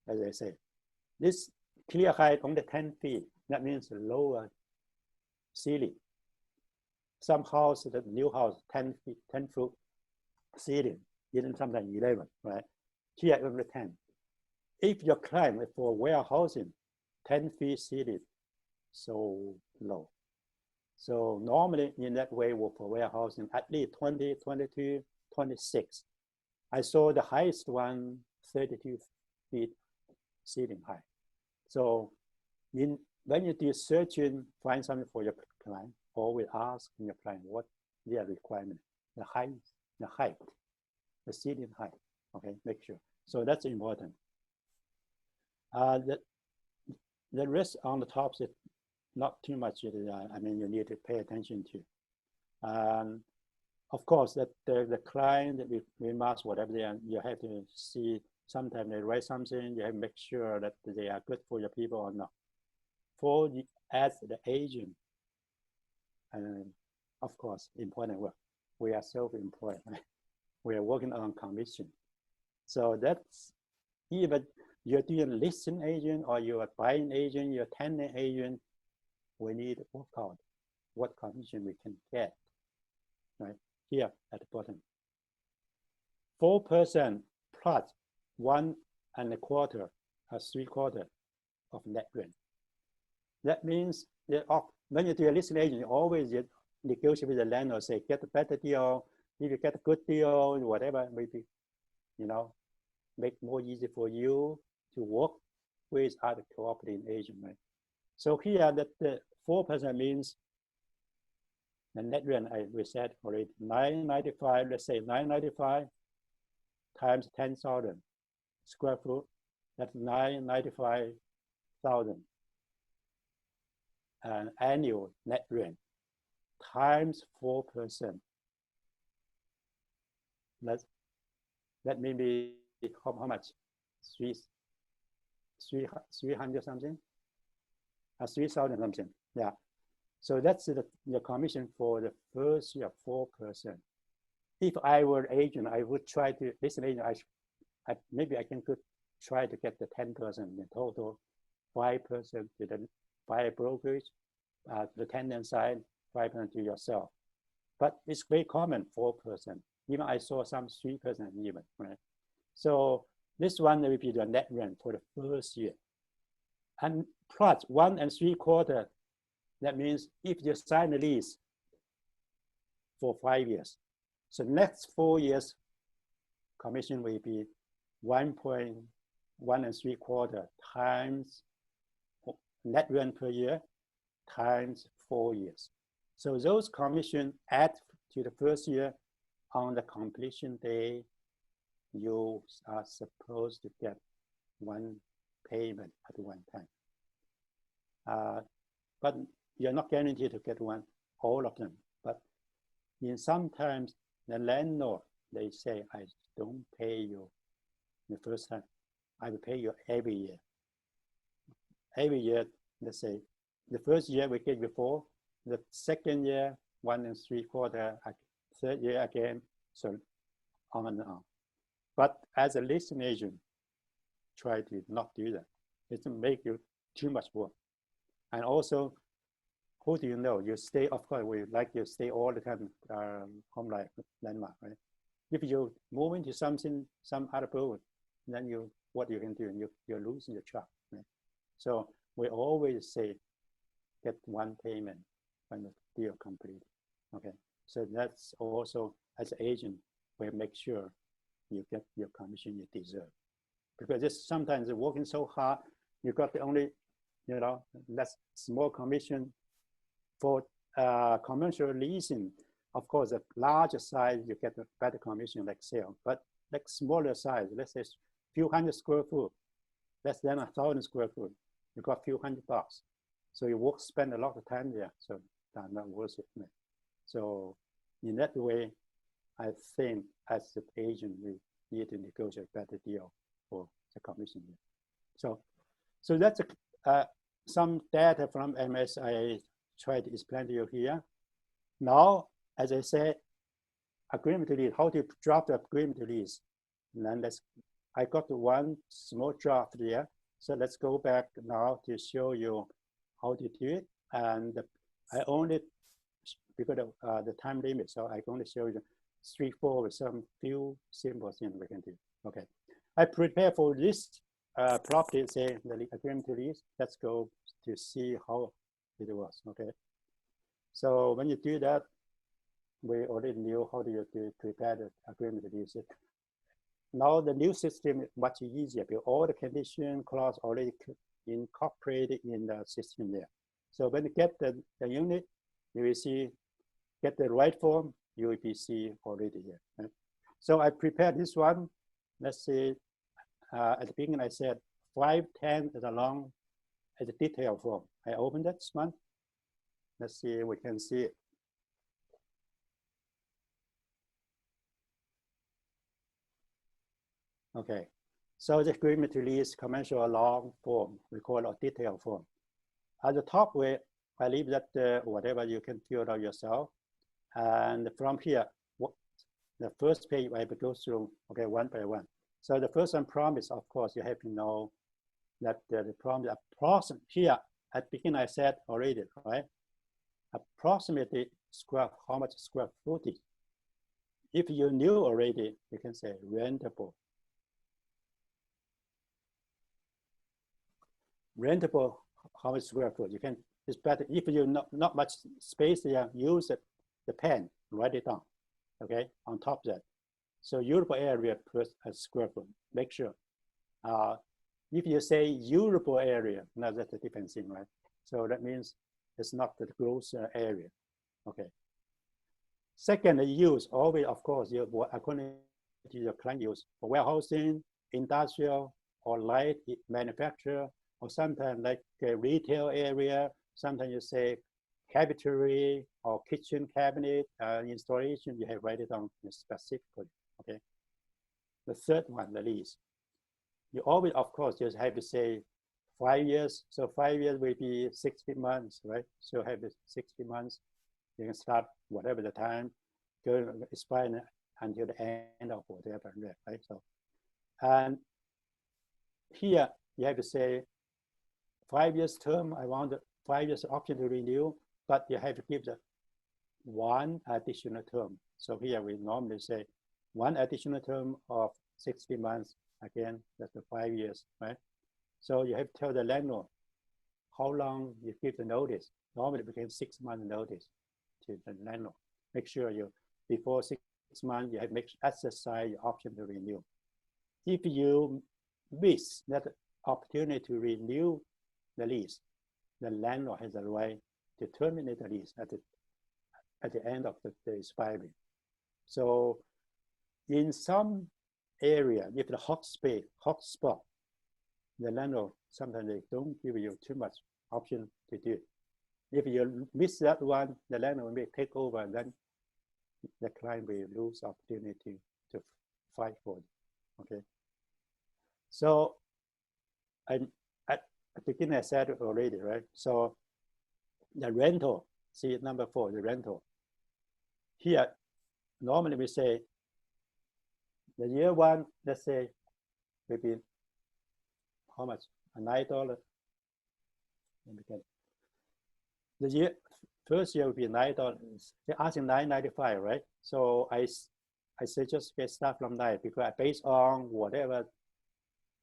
as I said. This clear height only 10 feet. That means lower ceiling. Some house, the new house, 10 foot ceiling, even sometimes 11, right? Here only 10. If your client for warehousing, 10 feet ceiling, so low. So normally in that way for warehousing, at least 20, 22, 26. I saw the highest one, 32 feet ceiling height. So when you do searching, find something for your client, always ask your client what their requirement, the height, the ceiling height, okay, make sure. So that's important. The rest on the top is not too much, I mean, you need to pay attention to. Of course, that the client, we must, whatever they are, you have to see, sometimes they write something, you have to make sure that they are good for your people or not. As the agent, and of course, important work. We are self-employed, right? We are working on commission. So that's, even you're doing a listing agent or you're a buying agent, you're a tenant agent, we need to work out what commission we can get, right? Here at the bottom. 4% plus 1 1/4 or 3/4 of net rent. That means that when you do a listing agent, you always negotiate with the landlord, say, get a better deal. If you get a good deal, whatever, maybe, make more easy for you to work with other cooperating agent, right? So here, that the 4% means the net rent, we said already, $9.95, let's say $9.95 times 10,000 square foot, that's $995,000. And annual net rent times 4%. That may be how much? 300 something? 3,000 something, yeah. So that's the commission for the first year, 4%. If I were an agent, I would try to, listen agent, maybe I can try to get the 10% in total, 5% to the buyer brokerage, the tenant side, 5% to yourself. But it's very common, 4%. Even I saw some 3% even, right? So this one will be the net rent for the first year. And plus 1 3/4, that means if you sign a lease for 5 years, so next 4 years, commission will be 1.1 3/4 times net rent per year times 4 years. So those commission add to the first year. On the completion day, you are supposed to get one payment at one time. But you're not guaranteed to get all of them. But sometimes the landlord, they say, I don't pay you the first time. I will pay you every year. Every year, let's say, the first year we get you 4, the second year, 1 3/4, third year again, so on and on. But as a listing agent, try to not do that. It will make you too much work. And also, who do you know? You stay, of course, we like you stay all the time, home life landmark, right? If you move into something, some other building, then what you can do, you're losing your job, right? So we always say, get one payment when the deal completed, okay? So that's also, as an agent, we make sure you get your commission you deserve. Because this sometimes working so hard, you got the only, less small commission for commercial leasing. of course, the larger size, you get a better commission like sale. But like smaller size, let's say few hundred square foot, less than 1,000 square foot, you got a few $100. So you spend a lot of time there. So that's not worth it. So in that way, I think as an agent, we need to negotiate a better deal for the commission. So that's some data from MS I tried to explain to you here. Now, as I said, agreement to lease, how to draft the agreement to lease. And then I got one small draft here. So let's go back now to show you how to do it. And I only, because of the time limit, so I can only show you 3, 4 with some few simple things we can do. Okay. I prepare for this property, say the agreement to lease. Let's go to see how it works. Okay. So when you do that, we already knew how to prepare the agreement to lease it. Now the new system is much easier because all the condition clause already incorporated in the system there. So when you get the unit, you will see, get the right form, you will see already here. Right? So I prepared this one. Let's see, at the beginning I said 510 is a long, as a detailed form. I opened this one. Let's see, we can see it. Okay, so the agreement to lease commercial long form, we call it a detailed form. At the top way, I leave that whatever you can fill out yourself. And from here, the first page I will go through, okay, one by one. So the first one promise, of course, you have to know that the promise approximate here at the beginning I said already, right? Approximately how much square footage. If you knew already, you can say rentable. Rentable, how much square foot? You can, it's better if you not much space there, use the pen, write it down, okay, on top of that. So usable area per square foot, make sure. If you say usable area, now that's a different thing, right? So that means it's not the gross area, okay. Second, the use, always, of course, according to your client use, for warehousing, industrial, or light manufacturer, or sometimes like a retail area, sometimes you say cafeteria or kitchen cabinet installation, you have write it down specifically, okay? The third one, the lease. You always, of course, just have to say 5 years. So 5 years will be 60 months, right? So have 60 months. You can start whatever the time, go expire until the end of whatever, right? So, and here you have to say 5 years term, I want 5 years option to renew, but you have to give the one additional term. So here we normally say one additional term of 60 months. Again, that's the 5 years, right? So you have to tell the landlord how long you give the notice. Normally we give 6 months notice to the landlord. Make sure you, before 6 months, you have to exercise your option to renew. If you miss that opportunity to renew the lease, the landlord has the right to terminate the lease at the end of the expiry. So in some area, if the hot spot, the landlord, sometimes they don't give you too much option to do it. If you miss that one, the landlord may take over, and then the client will lose opportunity to fight for it, okay? So at the beginning I said it already, right? So the rental, see number 4, the rental. Here, normally we say the year one, let's say, maybe how much? $9. The first year will be $9. They're asking $9.95, right? So I suggest get start from 9 because based on whatever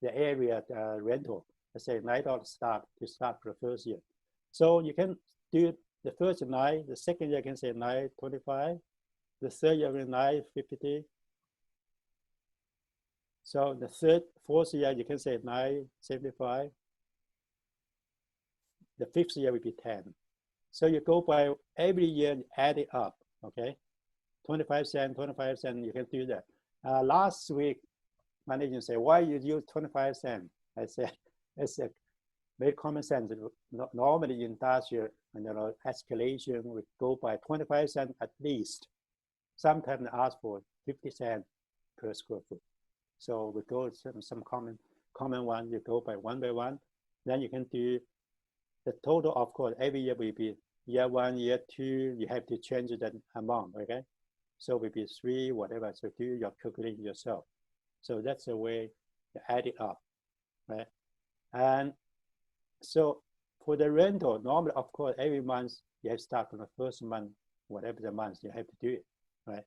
the area rental, let's say $9 start for the first year. So you can do the first 9, the second year you can say $9.25, the third year $9.50. So the fourth year you can say $9.75. The fifth year will be 10. So you go by every year and add it up, okay? 25 cents, 25 cents, you can do that. Last week, my agent said, why you use 25 cents? I said, it's a very common sense. Normally in industrial, escalation would go by 25 cents at least. Sometimes they ask for 50 cents per square foot. So we go some common one, you go by one. Then you can do the total, of course, every year will be year 1, year 2, you have to change the amount, okay? So will be 3, whatever, so do your calculation yourself. So that's the way you add it up, right? And so for the rental, normally, of course, every month you have to start from the first month, whatever the month, you have to do it, right?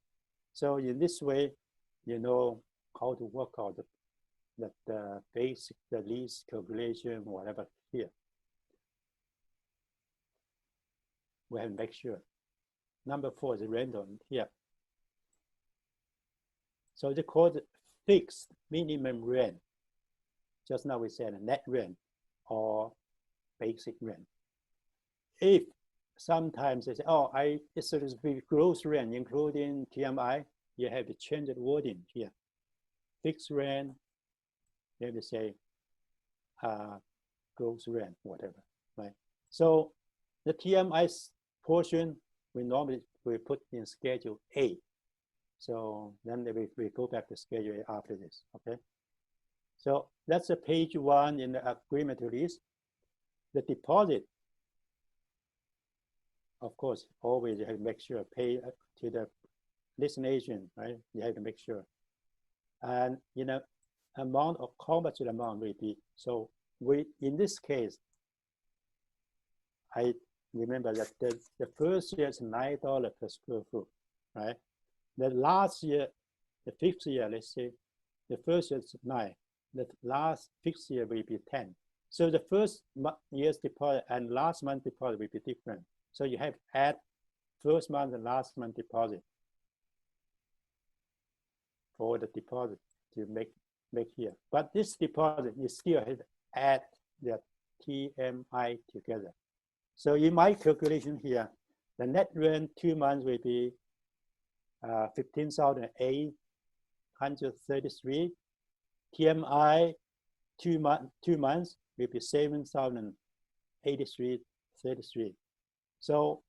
So in this way, you know how to work out the basic, the lease calculation, whatever here. We have to make sure. Number 4 is the rental here. So they call it fixed minimum rent. Just now we said net rent or basic rent. If sometimes they say, oh, it's a gross rent including TMI, you have to change the wording here. Fixed rent, you have to say gross rent, whatever, right? So the TMI portion, we normally put in Schedule A. So then we go back to Schedule A after this, okay? So that's page 1 in the agreement to lease. The deposit, of course, always you have to make sure pay to the destination, right? You have to make sure. And amount of how much the amount will be. So in this case, I remember that the first year is $9 per square foot, right? The last year, the 5th year, let's say, the first year is 9. The last 5th year will be 10. So the first year's deposit and last month deposit will be different. So you have to add first month and last month deposit for the deposit to make here. But this deposit, you still have to add the TMI together. So in my calculation here, the net rent 2 months will be 15,833. TMI 2 months will be 7,083.33. So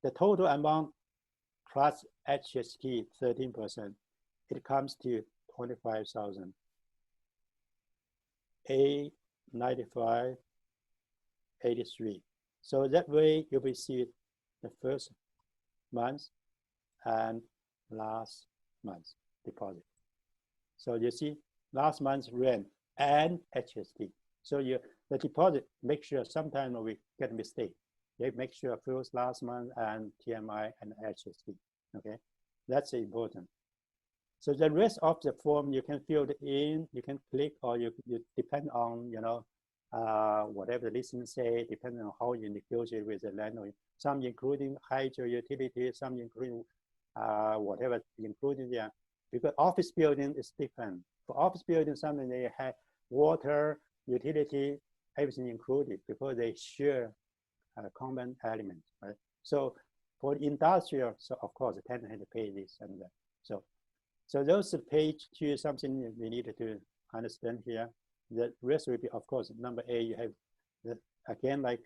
the total amount plus HST 13%, it comes to 25,895.83. So that way you will see the first month and last month's deposit. So you see last month's rent and HST. So the deposit, make sure sometimes we get a mistake. You make sure first, last month, and TMI and HST, okay? That's important. So the rest of the form, you can fill it in, you can click, or you depend on, whatever the leasing say, depending on how you negotiate with the landlord. Some including hydro utility, some including whatever, including there. Because office building is different. For office building, something they have water, utility, everything included because they share common elements, right? So for industrial, so of course, the tenant had to pay this and that. So those page 2 is something we need to understand here. The rest will be, of course, number A, you have, again, like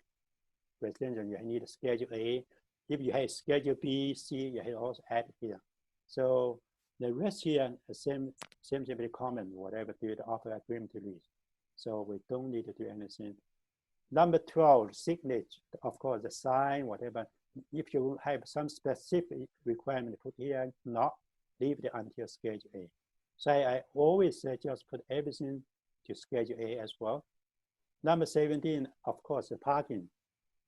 residential, you need a Schedule A. If you have Schedule B, C, you have also add here. So the rest here, the same very common, whatever do the offer agreement to lease. So we don't need to do anything. Number 12, signature, of course, the sign, whatever. If you have some specific requirement, put here, not leave it until Schedule A. So I always say just put everything to Schedule A as well. Number 17, of course, the parking.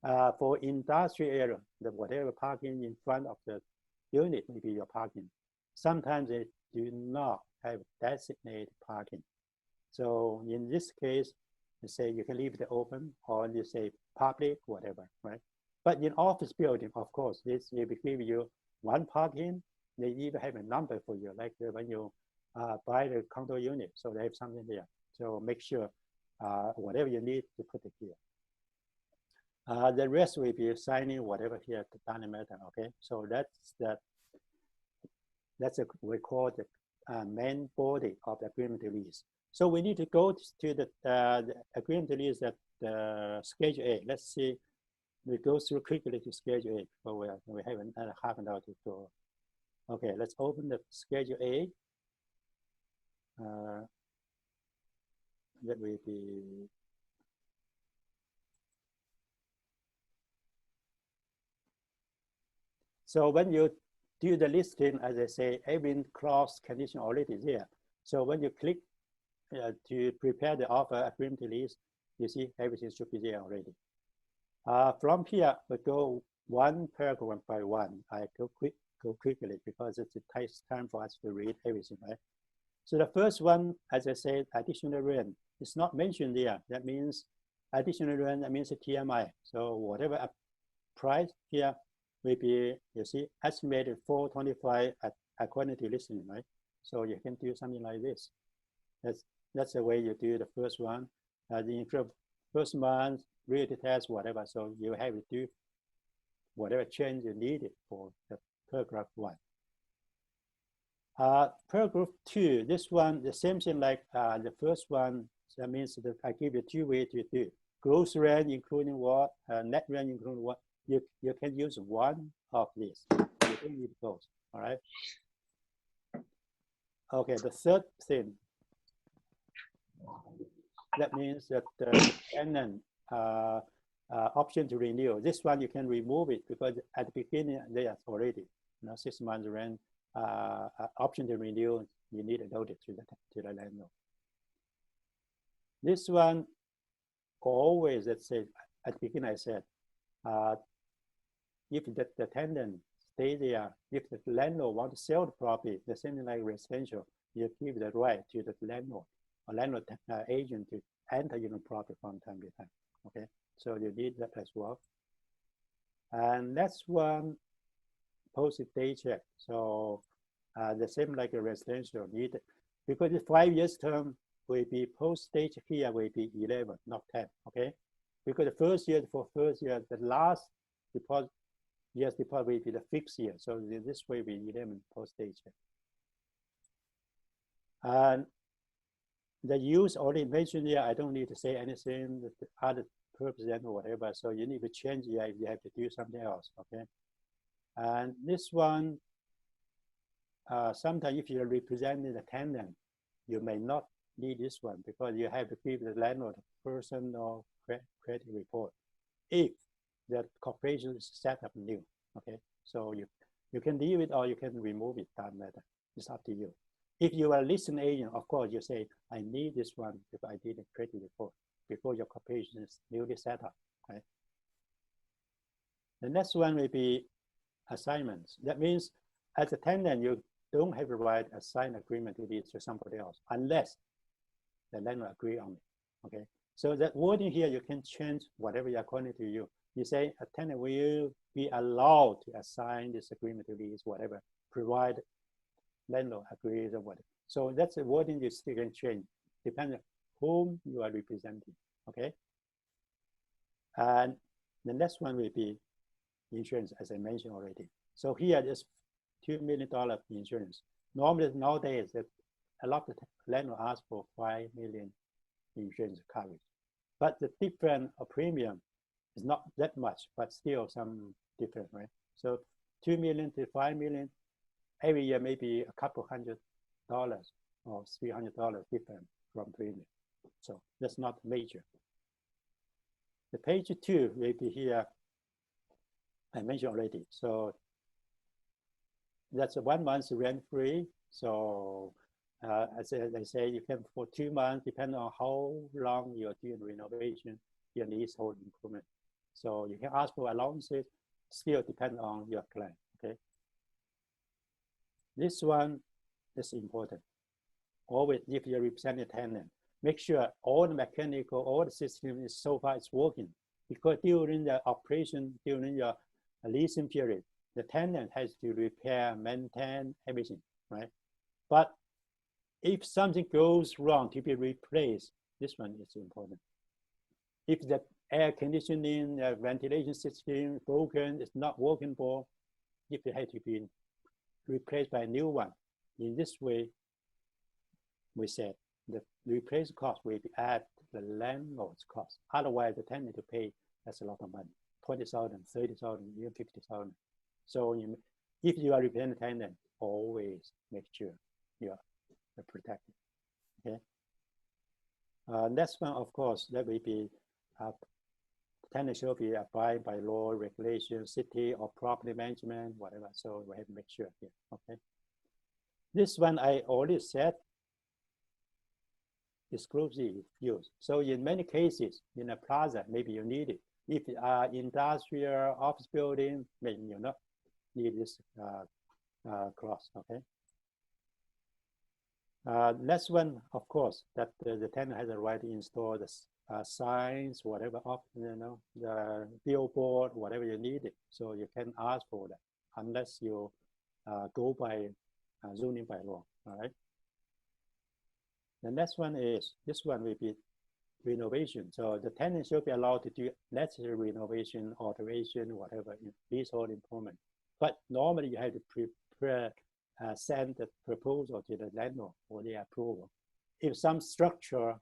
For industrial area, whatever parking in front of the unit may be your parking. Sometimes they do not have designated parking. So in this case, you say you can leave it open, or you say public, whatever, right? But in office building, of course, they will give you one parking. They even have a number for you, like when you buy the condo unit. So they have something there. So make sure whatever you need to put it here. The rest will be signing whatever here, it doesn't matter, okay? So that's the That's we call the main body of the agreement to lease. So we need to go to the agreement to lease at Schedule A. Let's see. We go through quickly to Schedule A. So we have another half an hour to go. Okay, let's open the Schedule A. That will be so when you do the listing, as I say, every clause condition already there. So when you click to prepare the offer agreement to lease, you see everything should be there already. From here, we go one paragraph by one. I go quickly because it takes time for us to read everything, right? So the first one, as I said, additional rent. It's not mentioned there. That means additional rent, that means a TMI. So whatever price here will be, you see, estimated 425 according to listing, right? So you can do something like this. That's the way you do the first one. The first month, realty test, whatever. So you have to do whatever change you needed for the paragraph one. Paragraph two, this one, the same thing like the first one. That means that I give you two ways to do. Gross rent including what, net rent including what. You can use one of these. You don't need both, all right? Okay, the third thing. That means that the tenant option to renew. This one you can remove it because at the beginning there's already 6 months rent option to renew. You need a notice to the landlord. This one always, let's say at the beginning I said, if the tenant stay there, if the landlord want to sell the property, the same like residential, you give the right to the landlord or landlord agent to enter in the property from time to time. Okay, so you need that as well. And next one, post-date check. So the same like a residential need, because the 5 years term will be post-date here will be 11, not 10. Okay, because the first year, the last deposit, yes, deposit will be the fixed year. So this will be 11 post-date check. And the use already mentioned here. I don't need to say anything. The other purpose or whatever. So you need to change here if you have to do something else. Okay. And this one, sometimes if you're representing the tenant, you may not need this one because you have to give the landlord a personal credit report if the corporation is set up new. Okay, so you can leave it or you can remove it. Doesn't matter. It's up to you. If you are a listing agent, of course, you say, I need this one if I did a credit report before your corporation is newly set up. Right? The next one will be assignments. That means as a tenant, you don't have the right to assign agreement to lease to somebody else unless the landlord agree on it. Okay, so that wording here, you can change whatever according to you. You say a tenant will be allowed to assign this agreement to lease, whatever, provide landlord agrees or whatever. So that's the wording you still can change, depending on whom you are representing. Okay. And the next one will be insurance, as I mentioned already. So here is $2 million insurance. Normally nowadays, a lot of landlord ask for $5 million insurance coverage, but the difference of premium is not that much, but still some difference, right? So 2 million to 5 million, every year maybe a couple $100 or $300 different from premium. So that's not major. The page 2 will be here, I mentioned already. So that's a 1 month rent free. So as I say, you can for 2 months, depending on how long you're doing renovation, your leasehold improvement. So you can ask for allowances, still depend on your client, okay? This one is important. Always, if you represent a tenant, make sure all the mechanical, all the system is so far it's working. Because during the operation, during your leasing period, the tenant has to repair, maintain everything, right? But if something goes wrong to be replaced, this one is important. If the air conditioning, ventilation system broken, it's not working for, if it had to be replaced by a new one. In this way, we said the replace cost will be add the landlord's cost. Otherwise, the tenant to pay that's a lot of money, 20,000, 30,000, even 50,000. So if you are repaying the tenant, always make sure you are protected. Okay. Next one, of course, that will be tenant should be abide by law, regulation, city or property management, whatever. So we have to make sure here. Okay. This one I already said. Exclusive use. So in many cases, in a plaza, maybe you need it. If you are industrial office building, maybe you not need this clause. Okay. Next one, of course, that the tenant has a right to install the signs, whatever, the billboard, whatever you need it. So you can ask for that unless you go by zoning by law. All right. The next one is, this one will be renovation. So the tenant should be allowed to do necessary renovation, alteration, whatever, leasehold improvement. But normally you have to prepare, send the proposal to the landlord for the approval. If some structure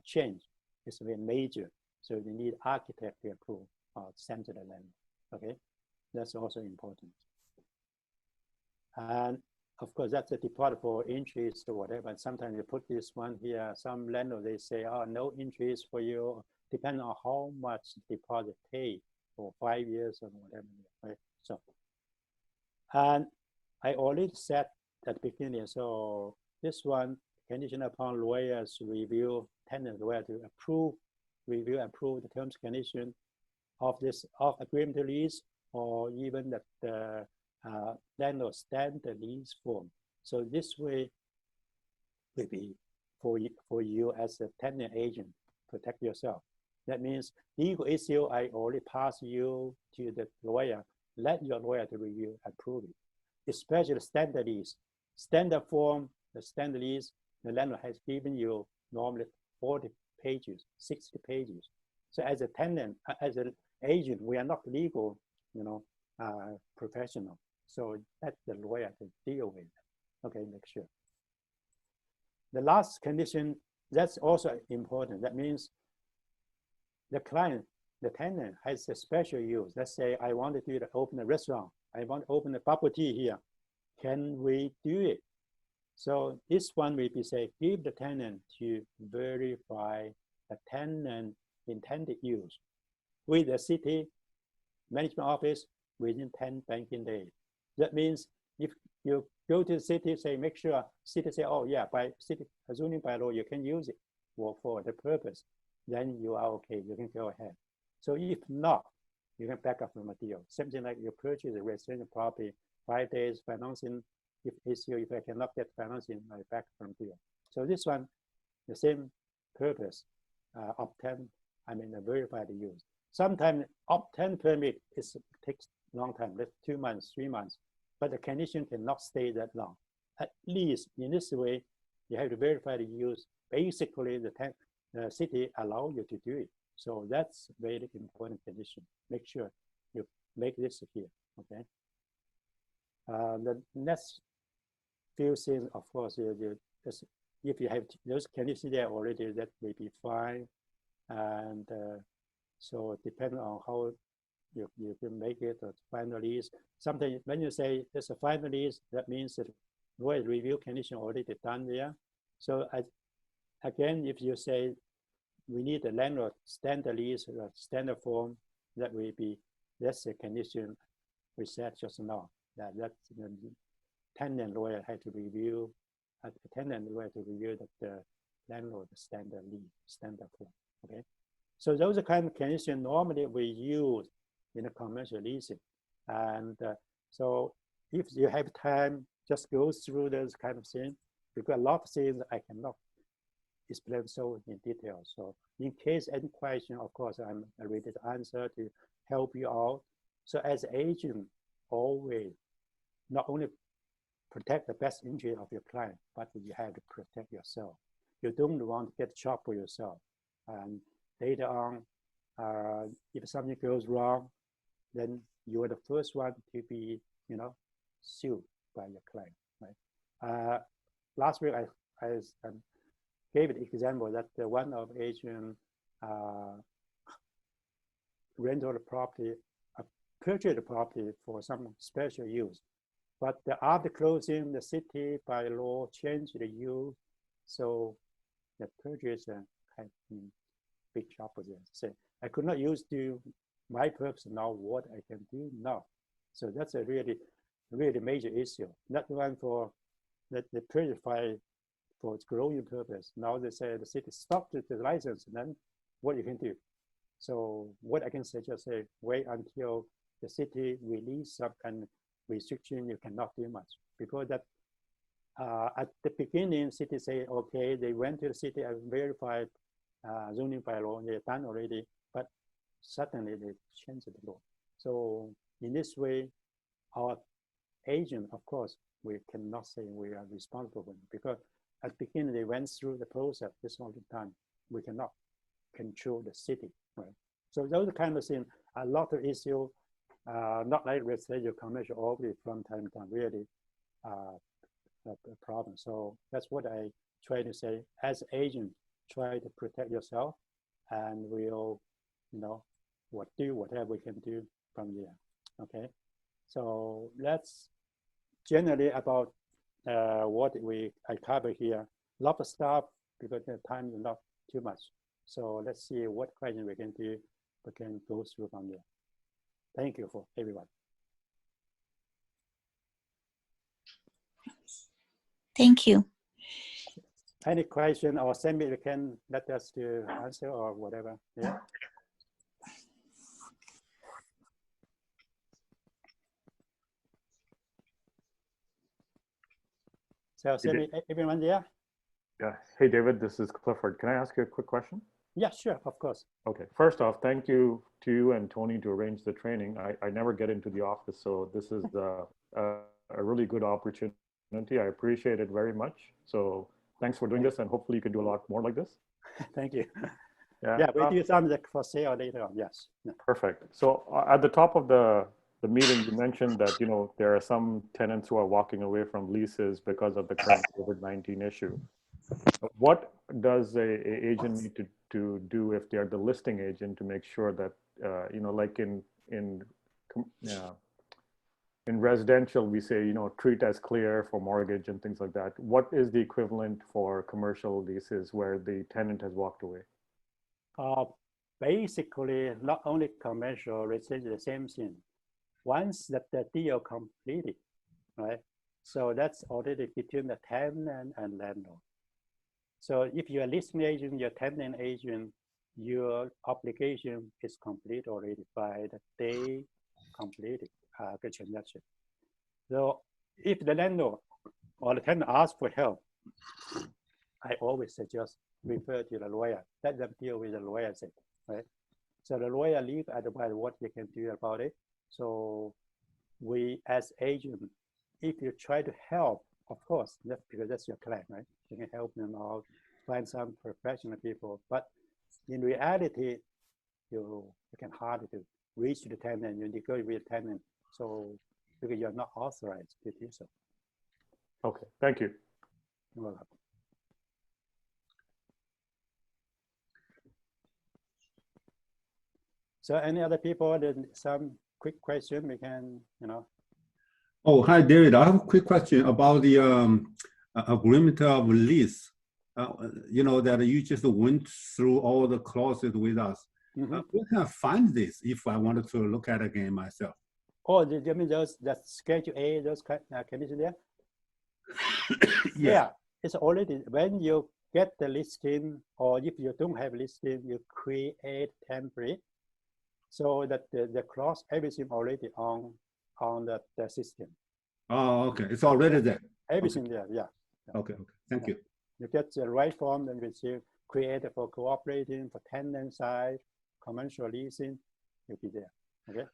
change, it's very major, so you need architect to approve or send to the landlord. Okay, that's also important. And of course, that's a deposit for interest or whatever. And sometimes you put this one here. Some landlord, they say, oh, no interest for you, depending on how much deposit paid for 5 years or whatever. Right? So, and I already said at the beginning, so this one, condition upon lawyers review, tenant lawyer to approve, review, approve the terms condition of this agreement to lease, or even that the landlord stamp the lease form. So this way will be for you as a tenant agent, protect yourself. That means legal issue, I already pass you to the lawyer, let your lawyer to review, approve it. Especially standard lease. Standard form, the standard lease, the landlord has given you normally 40 pages, 60 pages. So as a tenant, as an agent, we are not legal, professional. So that's the lawyer to deal with. Okay, make sure. The last condition, that's also important. That means the client, the tenant has a special use. Let's say I want to open a restaurant. I want to open a bubble tea here. Can we do it? So this one will be say, give the tenant to verify the tenant intended use with the city management office within 10 banking days. That means if you go to the city, say, make sure city say, oh yeah, by city zoning by law, you can use it for the purpose, then you are okay, you can go ahead. So if not, you can back up from a deal. Something like you purchase a residential property, 5 days financing, if I cannot get financing, I back from deal. So this one, the same purpose, obtain, verify the use. Sometimes obtain permit takes long time, like 2 months, 3 months, but the condition cannot stay that long. At least in this way, you have to verify the use. Basically, the city allow you to do it. So that's very important condition. Make sure you make this here, okay? The next few things, of course, if you have those conditions there already, that may be fine. And so depending on how you can make it a final lease. Sometimes when you say there's a final lease, that means that lawyer review condition already done there. So again, if you say we need a landlord standard lease, standard form, that will be, that's the condition we said just now. That's the tenant lawyer had to review, the tenant lawyer to review that the landlord standard lease, standard form, okay? So those are kind of conditions normally we use in a commercial leasing. And so if you have time, just go through those kind of things, because a lot of things I cannot explain so in detail. So in case any question, of course, I'm ready to answer to help you out. So as an agent, always not only protect the best interest of your client, but you have to protect yourself. You don't want to get shot for yourself. And later on, if something goes wrong, then you're the first one to be, sued by your client, right? Last week, I gave the example that one of Asian rental property, purchased the property for some special use. But after closing, the city by law changed the use, so the purchaser had big trouble there. Say, I could not use to my purpose now. What I can do now? So that's a really major issue. Not one for the purify for its growing purpose. Now they say the city stopped the license, and then what you can do? So what I can say, just say wait until the city release some kind of restriction. You cannot do much, because that at the beginning, city say okay, they went to the city and verified zoning by law. They're done already, but suddenly they changed the law. So in this way, our agent, of course, we cannot say we are responsible for it, because at the beginning they went through the process this all the time. We cannot control the city, right? So those kind of things, a lot of issues, not like residential commercial, always from time to time, really a problem. So that's what I try to say. As agent, try to protect yourself, and we'll, do whatever we can do from there. Okay. So that's generally about what I cover here. A lot of stuff, because the time is not too much. So let's see what question we can do. We can go through from there. Thank you for everyone. Thank you. Any question or send me, you can let us to answer or whatever. Yeah. So send me, everyone there? Yeah. Hey, David, this is Clifford. Can I ask you a quick question? Yeah, sure, of course. Okay. First off, thank you to you and Tony to arrange the training. I never get into the office, so this is a really good opportunity. I appreciate it very much. So thanks for doing this, and hopefully you can do a lot more like this. Thank you. Yeah, we do something for sale later on. Yes. Yeah. Perfect. So at the top of the meeting, you mentioned that there are some tenants who are walking away from leases because of the current COVID-19 issue. What does a agent need to do if they are the listing agent to make sure that like in residential we say treat as clear for mortgage and things like that? What is the equivalent for commercial leases where the tenant has walked away? Basically, not only commercial, residential, the same thing. Once that the deal completed, right? So that's already between the tenant and landlord. So if you're a listing agent, you're a tenant agent, your obligation is complete already by the day completed the transaction. So if the landlord or the tenant asks for help, I always suggest refer to the lawyer. Let them deal with the lawyer, right? So the lawyer leave advise what they can do about it. So we as agent, if you try to help, of course, that's because that's your client, right? You can help them out, find some professional people. But in reality, you can hardly reach the tenant, you negotiate with the tenant. So because you're not authorized to do so. Okay, thank you. You're welcome. So any other people, then some quick question we can, Oh, hi, David. I have a quick question about the agreement of lease. That you just went through all the clauses with us. Mm-hmm. Where can I find this if I wanted to look at it again myself? Oh, you mean that Schedule A, those conditions there? Yeah, it's already, when you get the listing, or if you don't have listing, you create template so that the clause, everything already on the system. Oh, okay. It's already there. Everything okay. there, yeah. Okay. Thank you. You get the right form, then you create it for cooperating, for tenant side, commercial leasing, you'll be there. Okay.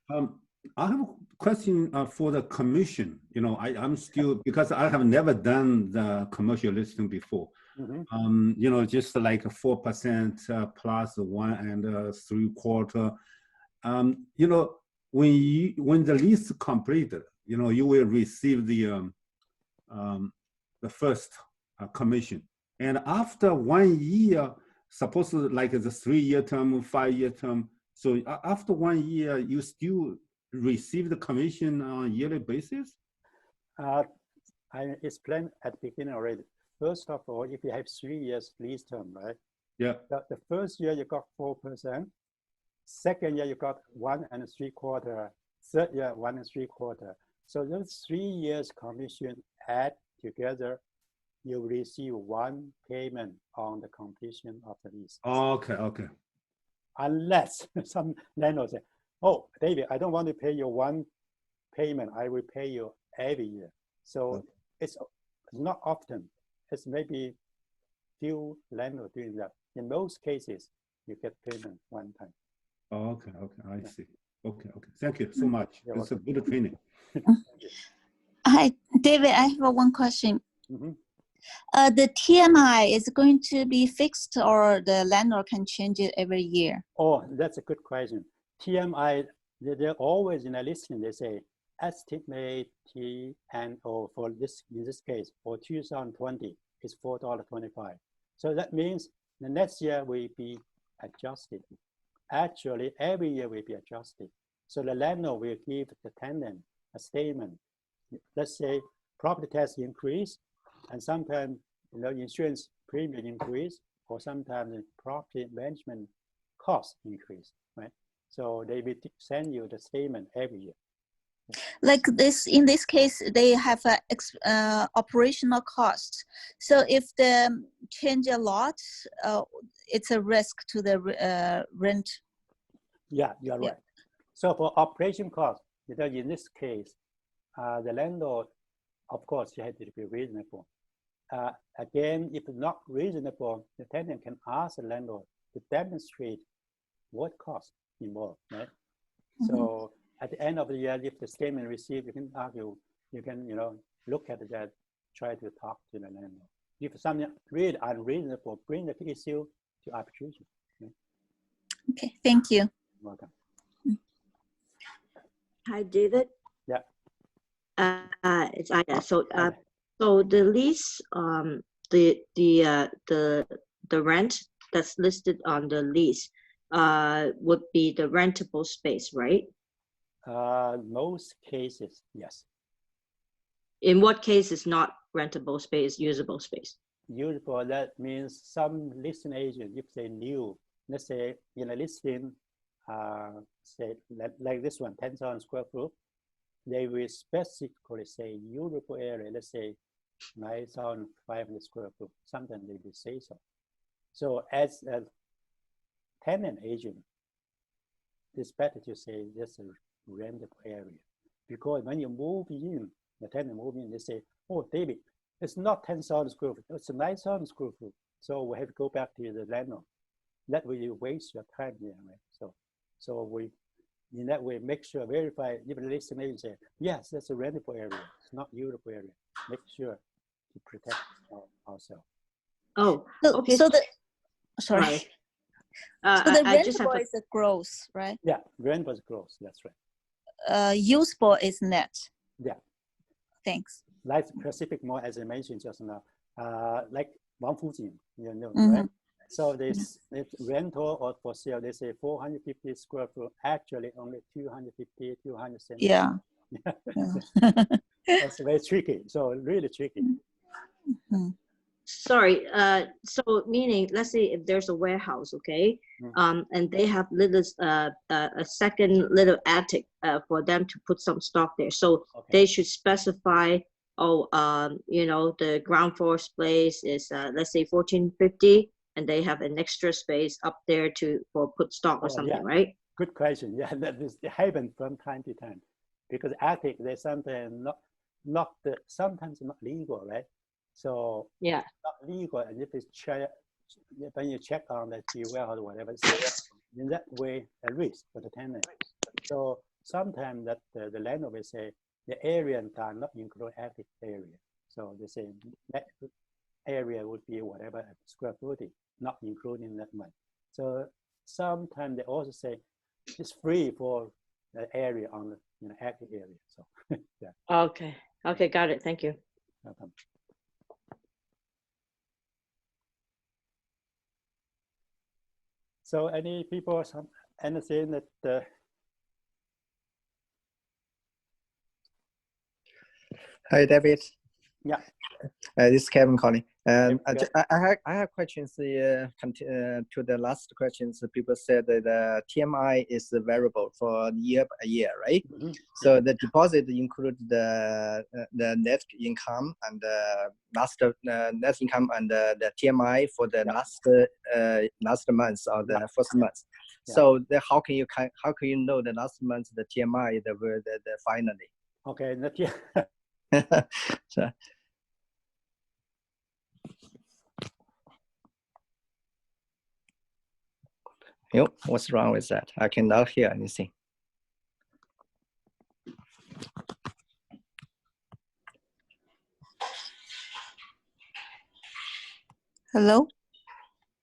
I have a question for the commission. I'm still, because I have never done the commercial listing before. Mm-hmm. Just like 4% plus 1 3/4. When the lease completed, you know, you will receive the first commission. And after 1 year, suppose like the 3-year term, 5-year term. So after 1 year, you still receive the commission on a yearly basis? I explained at the beginning already. First of all, if you have 3 years lease term, right? Yeah. The first year you got 4%. Second year you got 1 3/4. Third year 1 3/4. So those 3 years commission add together, you receive 1 payment on the completion of the lease. Okay, okay. Unless some landlord say, "Oh, David, I don't want to pay you 1 payment. I will pay you every year." So Okay. it's not often. It's maybe few landlords doing that. In most cases, you get payment 1 time. Okay, okay, I see. Okay, okay. Thank you so much. You're It's a good training. Hi, David, I have one question. Mm-hmm. The TMI is going to be fixed or the landlord can change it every year? Oh, that's a good question. TMI, they're always in a listing, they say, estimate TNO for this, in this case, for 2020 is $4.25. So that means the next year will be adjusted. Actually, every year will be adjusted. So the landlord will give the tenant a statement. Let's say property tax increase, and sometimes insurance premium increase, or sometimes the property management cost increase, right? So they will send you the statement every year. Like this, in this case, they have a operational cost. So if they change a lot, it's a risk to the rent. Yeah, you're right. So for operation cost, in this case, the landlord, of course, you have to be reasonable. Again, if not reasonable, the tenant can ask the landlord to demonstrate what cost involved, right? Mm-hmm. So at the end of the year, if the statement received, you can argue, you can, look at that, try to talk to the landlord. If something really unreasonable, bring the issue to arbitration. Okay, okay, thank you. You're welcome. Hi, David. Yeah. It's Ida. So, so the lease, the rent that's listed on the lease, would be the rentable space, right? Most cases, yes. In what case is not rentable space, usable space? Usable, that means some listing agent, if they knew, let's say in a listing, say like this one, 10,000 square foot, they will specifically say usable area, let's say 9,500 square foot, sometimes they will say so. So as a tenant agent, it's better to say this is rentable area. Because when you move in, the tenant move in, they say, "Oh, David, it's not 10,000 square foot, it's 9,000 square foot. So we have to go back to the landlord. That way you waste your time there, right? So we, in that way, make sure, verify, if the listing agent say, yes, that's a rentable area, it's not usable area. Make sure to protect ourselves. Oh, okay. So the, sorry. So the rentable is the gross, right? Yeah, rent was gross, that's right. Usable is net. Yeah. Thanks. Like Pacific Mall, as I mentioned just now, like Wangfujing, mm-hmm. right? So this rental or for sale, they say 450 square foot, actually only 250, 270. Yeah. That's very tricky. So really tricky. Mm-hmm. Sorry. So meaning, let's say if there's a warehouse, okay, and they have little a second little attic for them to put some stock there. So they should specify, the ground floor space is let's say 1450. And they have an extra space up there for put stock or something, right? Good question. Yeah, that is happen from time to time, because attic they sometimes sometimes not legal, right? So yeah, not legal, and if it's when you check on the warehouse or whatever, so in that way a risk for the tenant. So sometimes that the landlord will say the area does not include attic area. So they say that area would be whatever square footage, not including that one. So sometimes they also say it's free for the area on in an active area. So yeah. Okay. Okay, got it. Thank you. Welcome. So any people, anything that Hi, David. Yeah. This is Kevin calling. Okay. I have questions to the last questions. People said that the TMI is a variable for year by year, right? Mm-hmm. So the deposit include the net income and the last net income and the TMI for the last month or the first month. Yeah. So how can you know the last month the TMI the finally? Okay, not yet. So, yo, what's wrong with that? I cannot hear anything. Hello?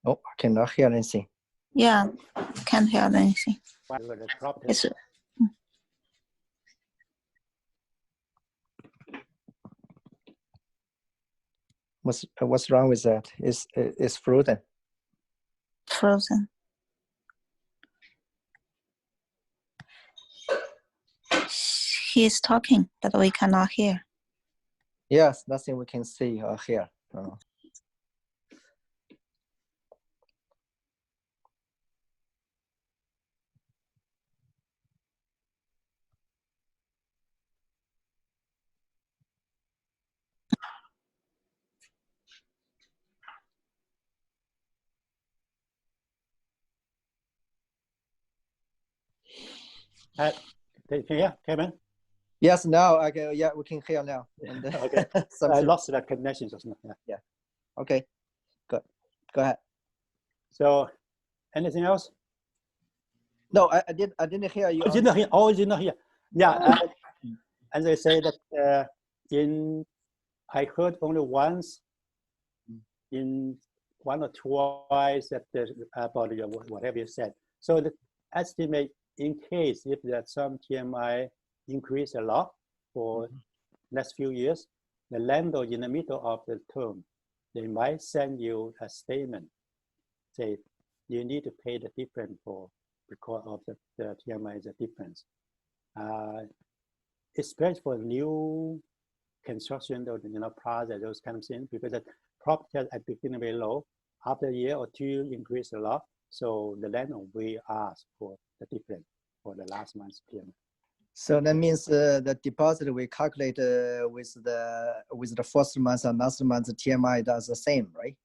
Oh, I cannot hear anything. Yeah, can't hear anything. It's, What's wrong with that? It's frozen. frozen. He's talking, but we cannot hear. Yes, nothing we can see or hear. Can you hear, Kevin? Yes, now I can. Yeah, we can hear now. And, Okay. I lost the connection just now. Yeah. Okay. Good. Go ahead. So, anything else? No, I didn't hear you. Oh, you did not hear. Oh, you did not hear. Yeah. As I say that I heard only once in one or twice that about whatever you said. So the estimate in case if there's some TMI increase a lot for next few years, the landlord in the middle of the term, they might send you a statement, say you need to pay the difference because of the TMI is a difference. Especially for new construction, project, those kind of things, because the property at the beginning very low, after a year or two increase a lot, so the landlord will ask for the difference for the last month's payment. So that means the deposit we calculate with the first month and last month TMI does the same, right?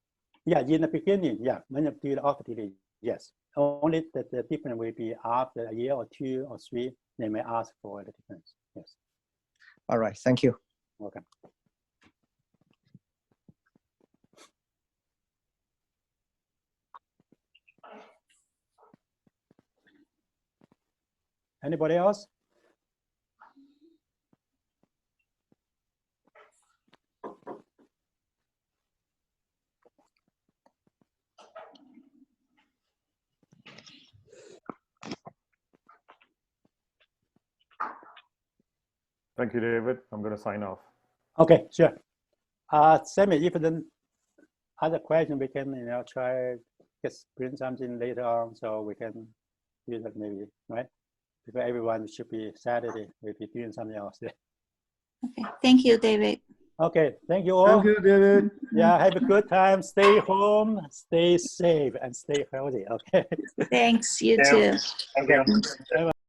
Yeah, in the beginning, yeah, when you do the opportunity, yes. Only the difference will be after a year or two or three, they may ask for the difference. Yes. All right, thank you. Welcome. Anybody else? Thank you, David. I'm going to sign off. Okay, sure. Sammy, if the other question, we can try just bring something later on, so we can do that maybe, right? Because everyone should be Saturday, we'll be doing something else. Okay, thank you, David. Okay, thank you all. Thank you, David. Yeah, have a good time. Stay home, stay safe, and stay healthy. Okay. Thanks, you too. Okay. Bye-bye.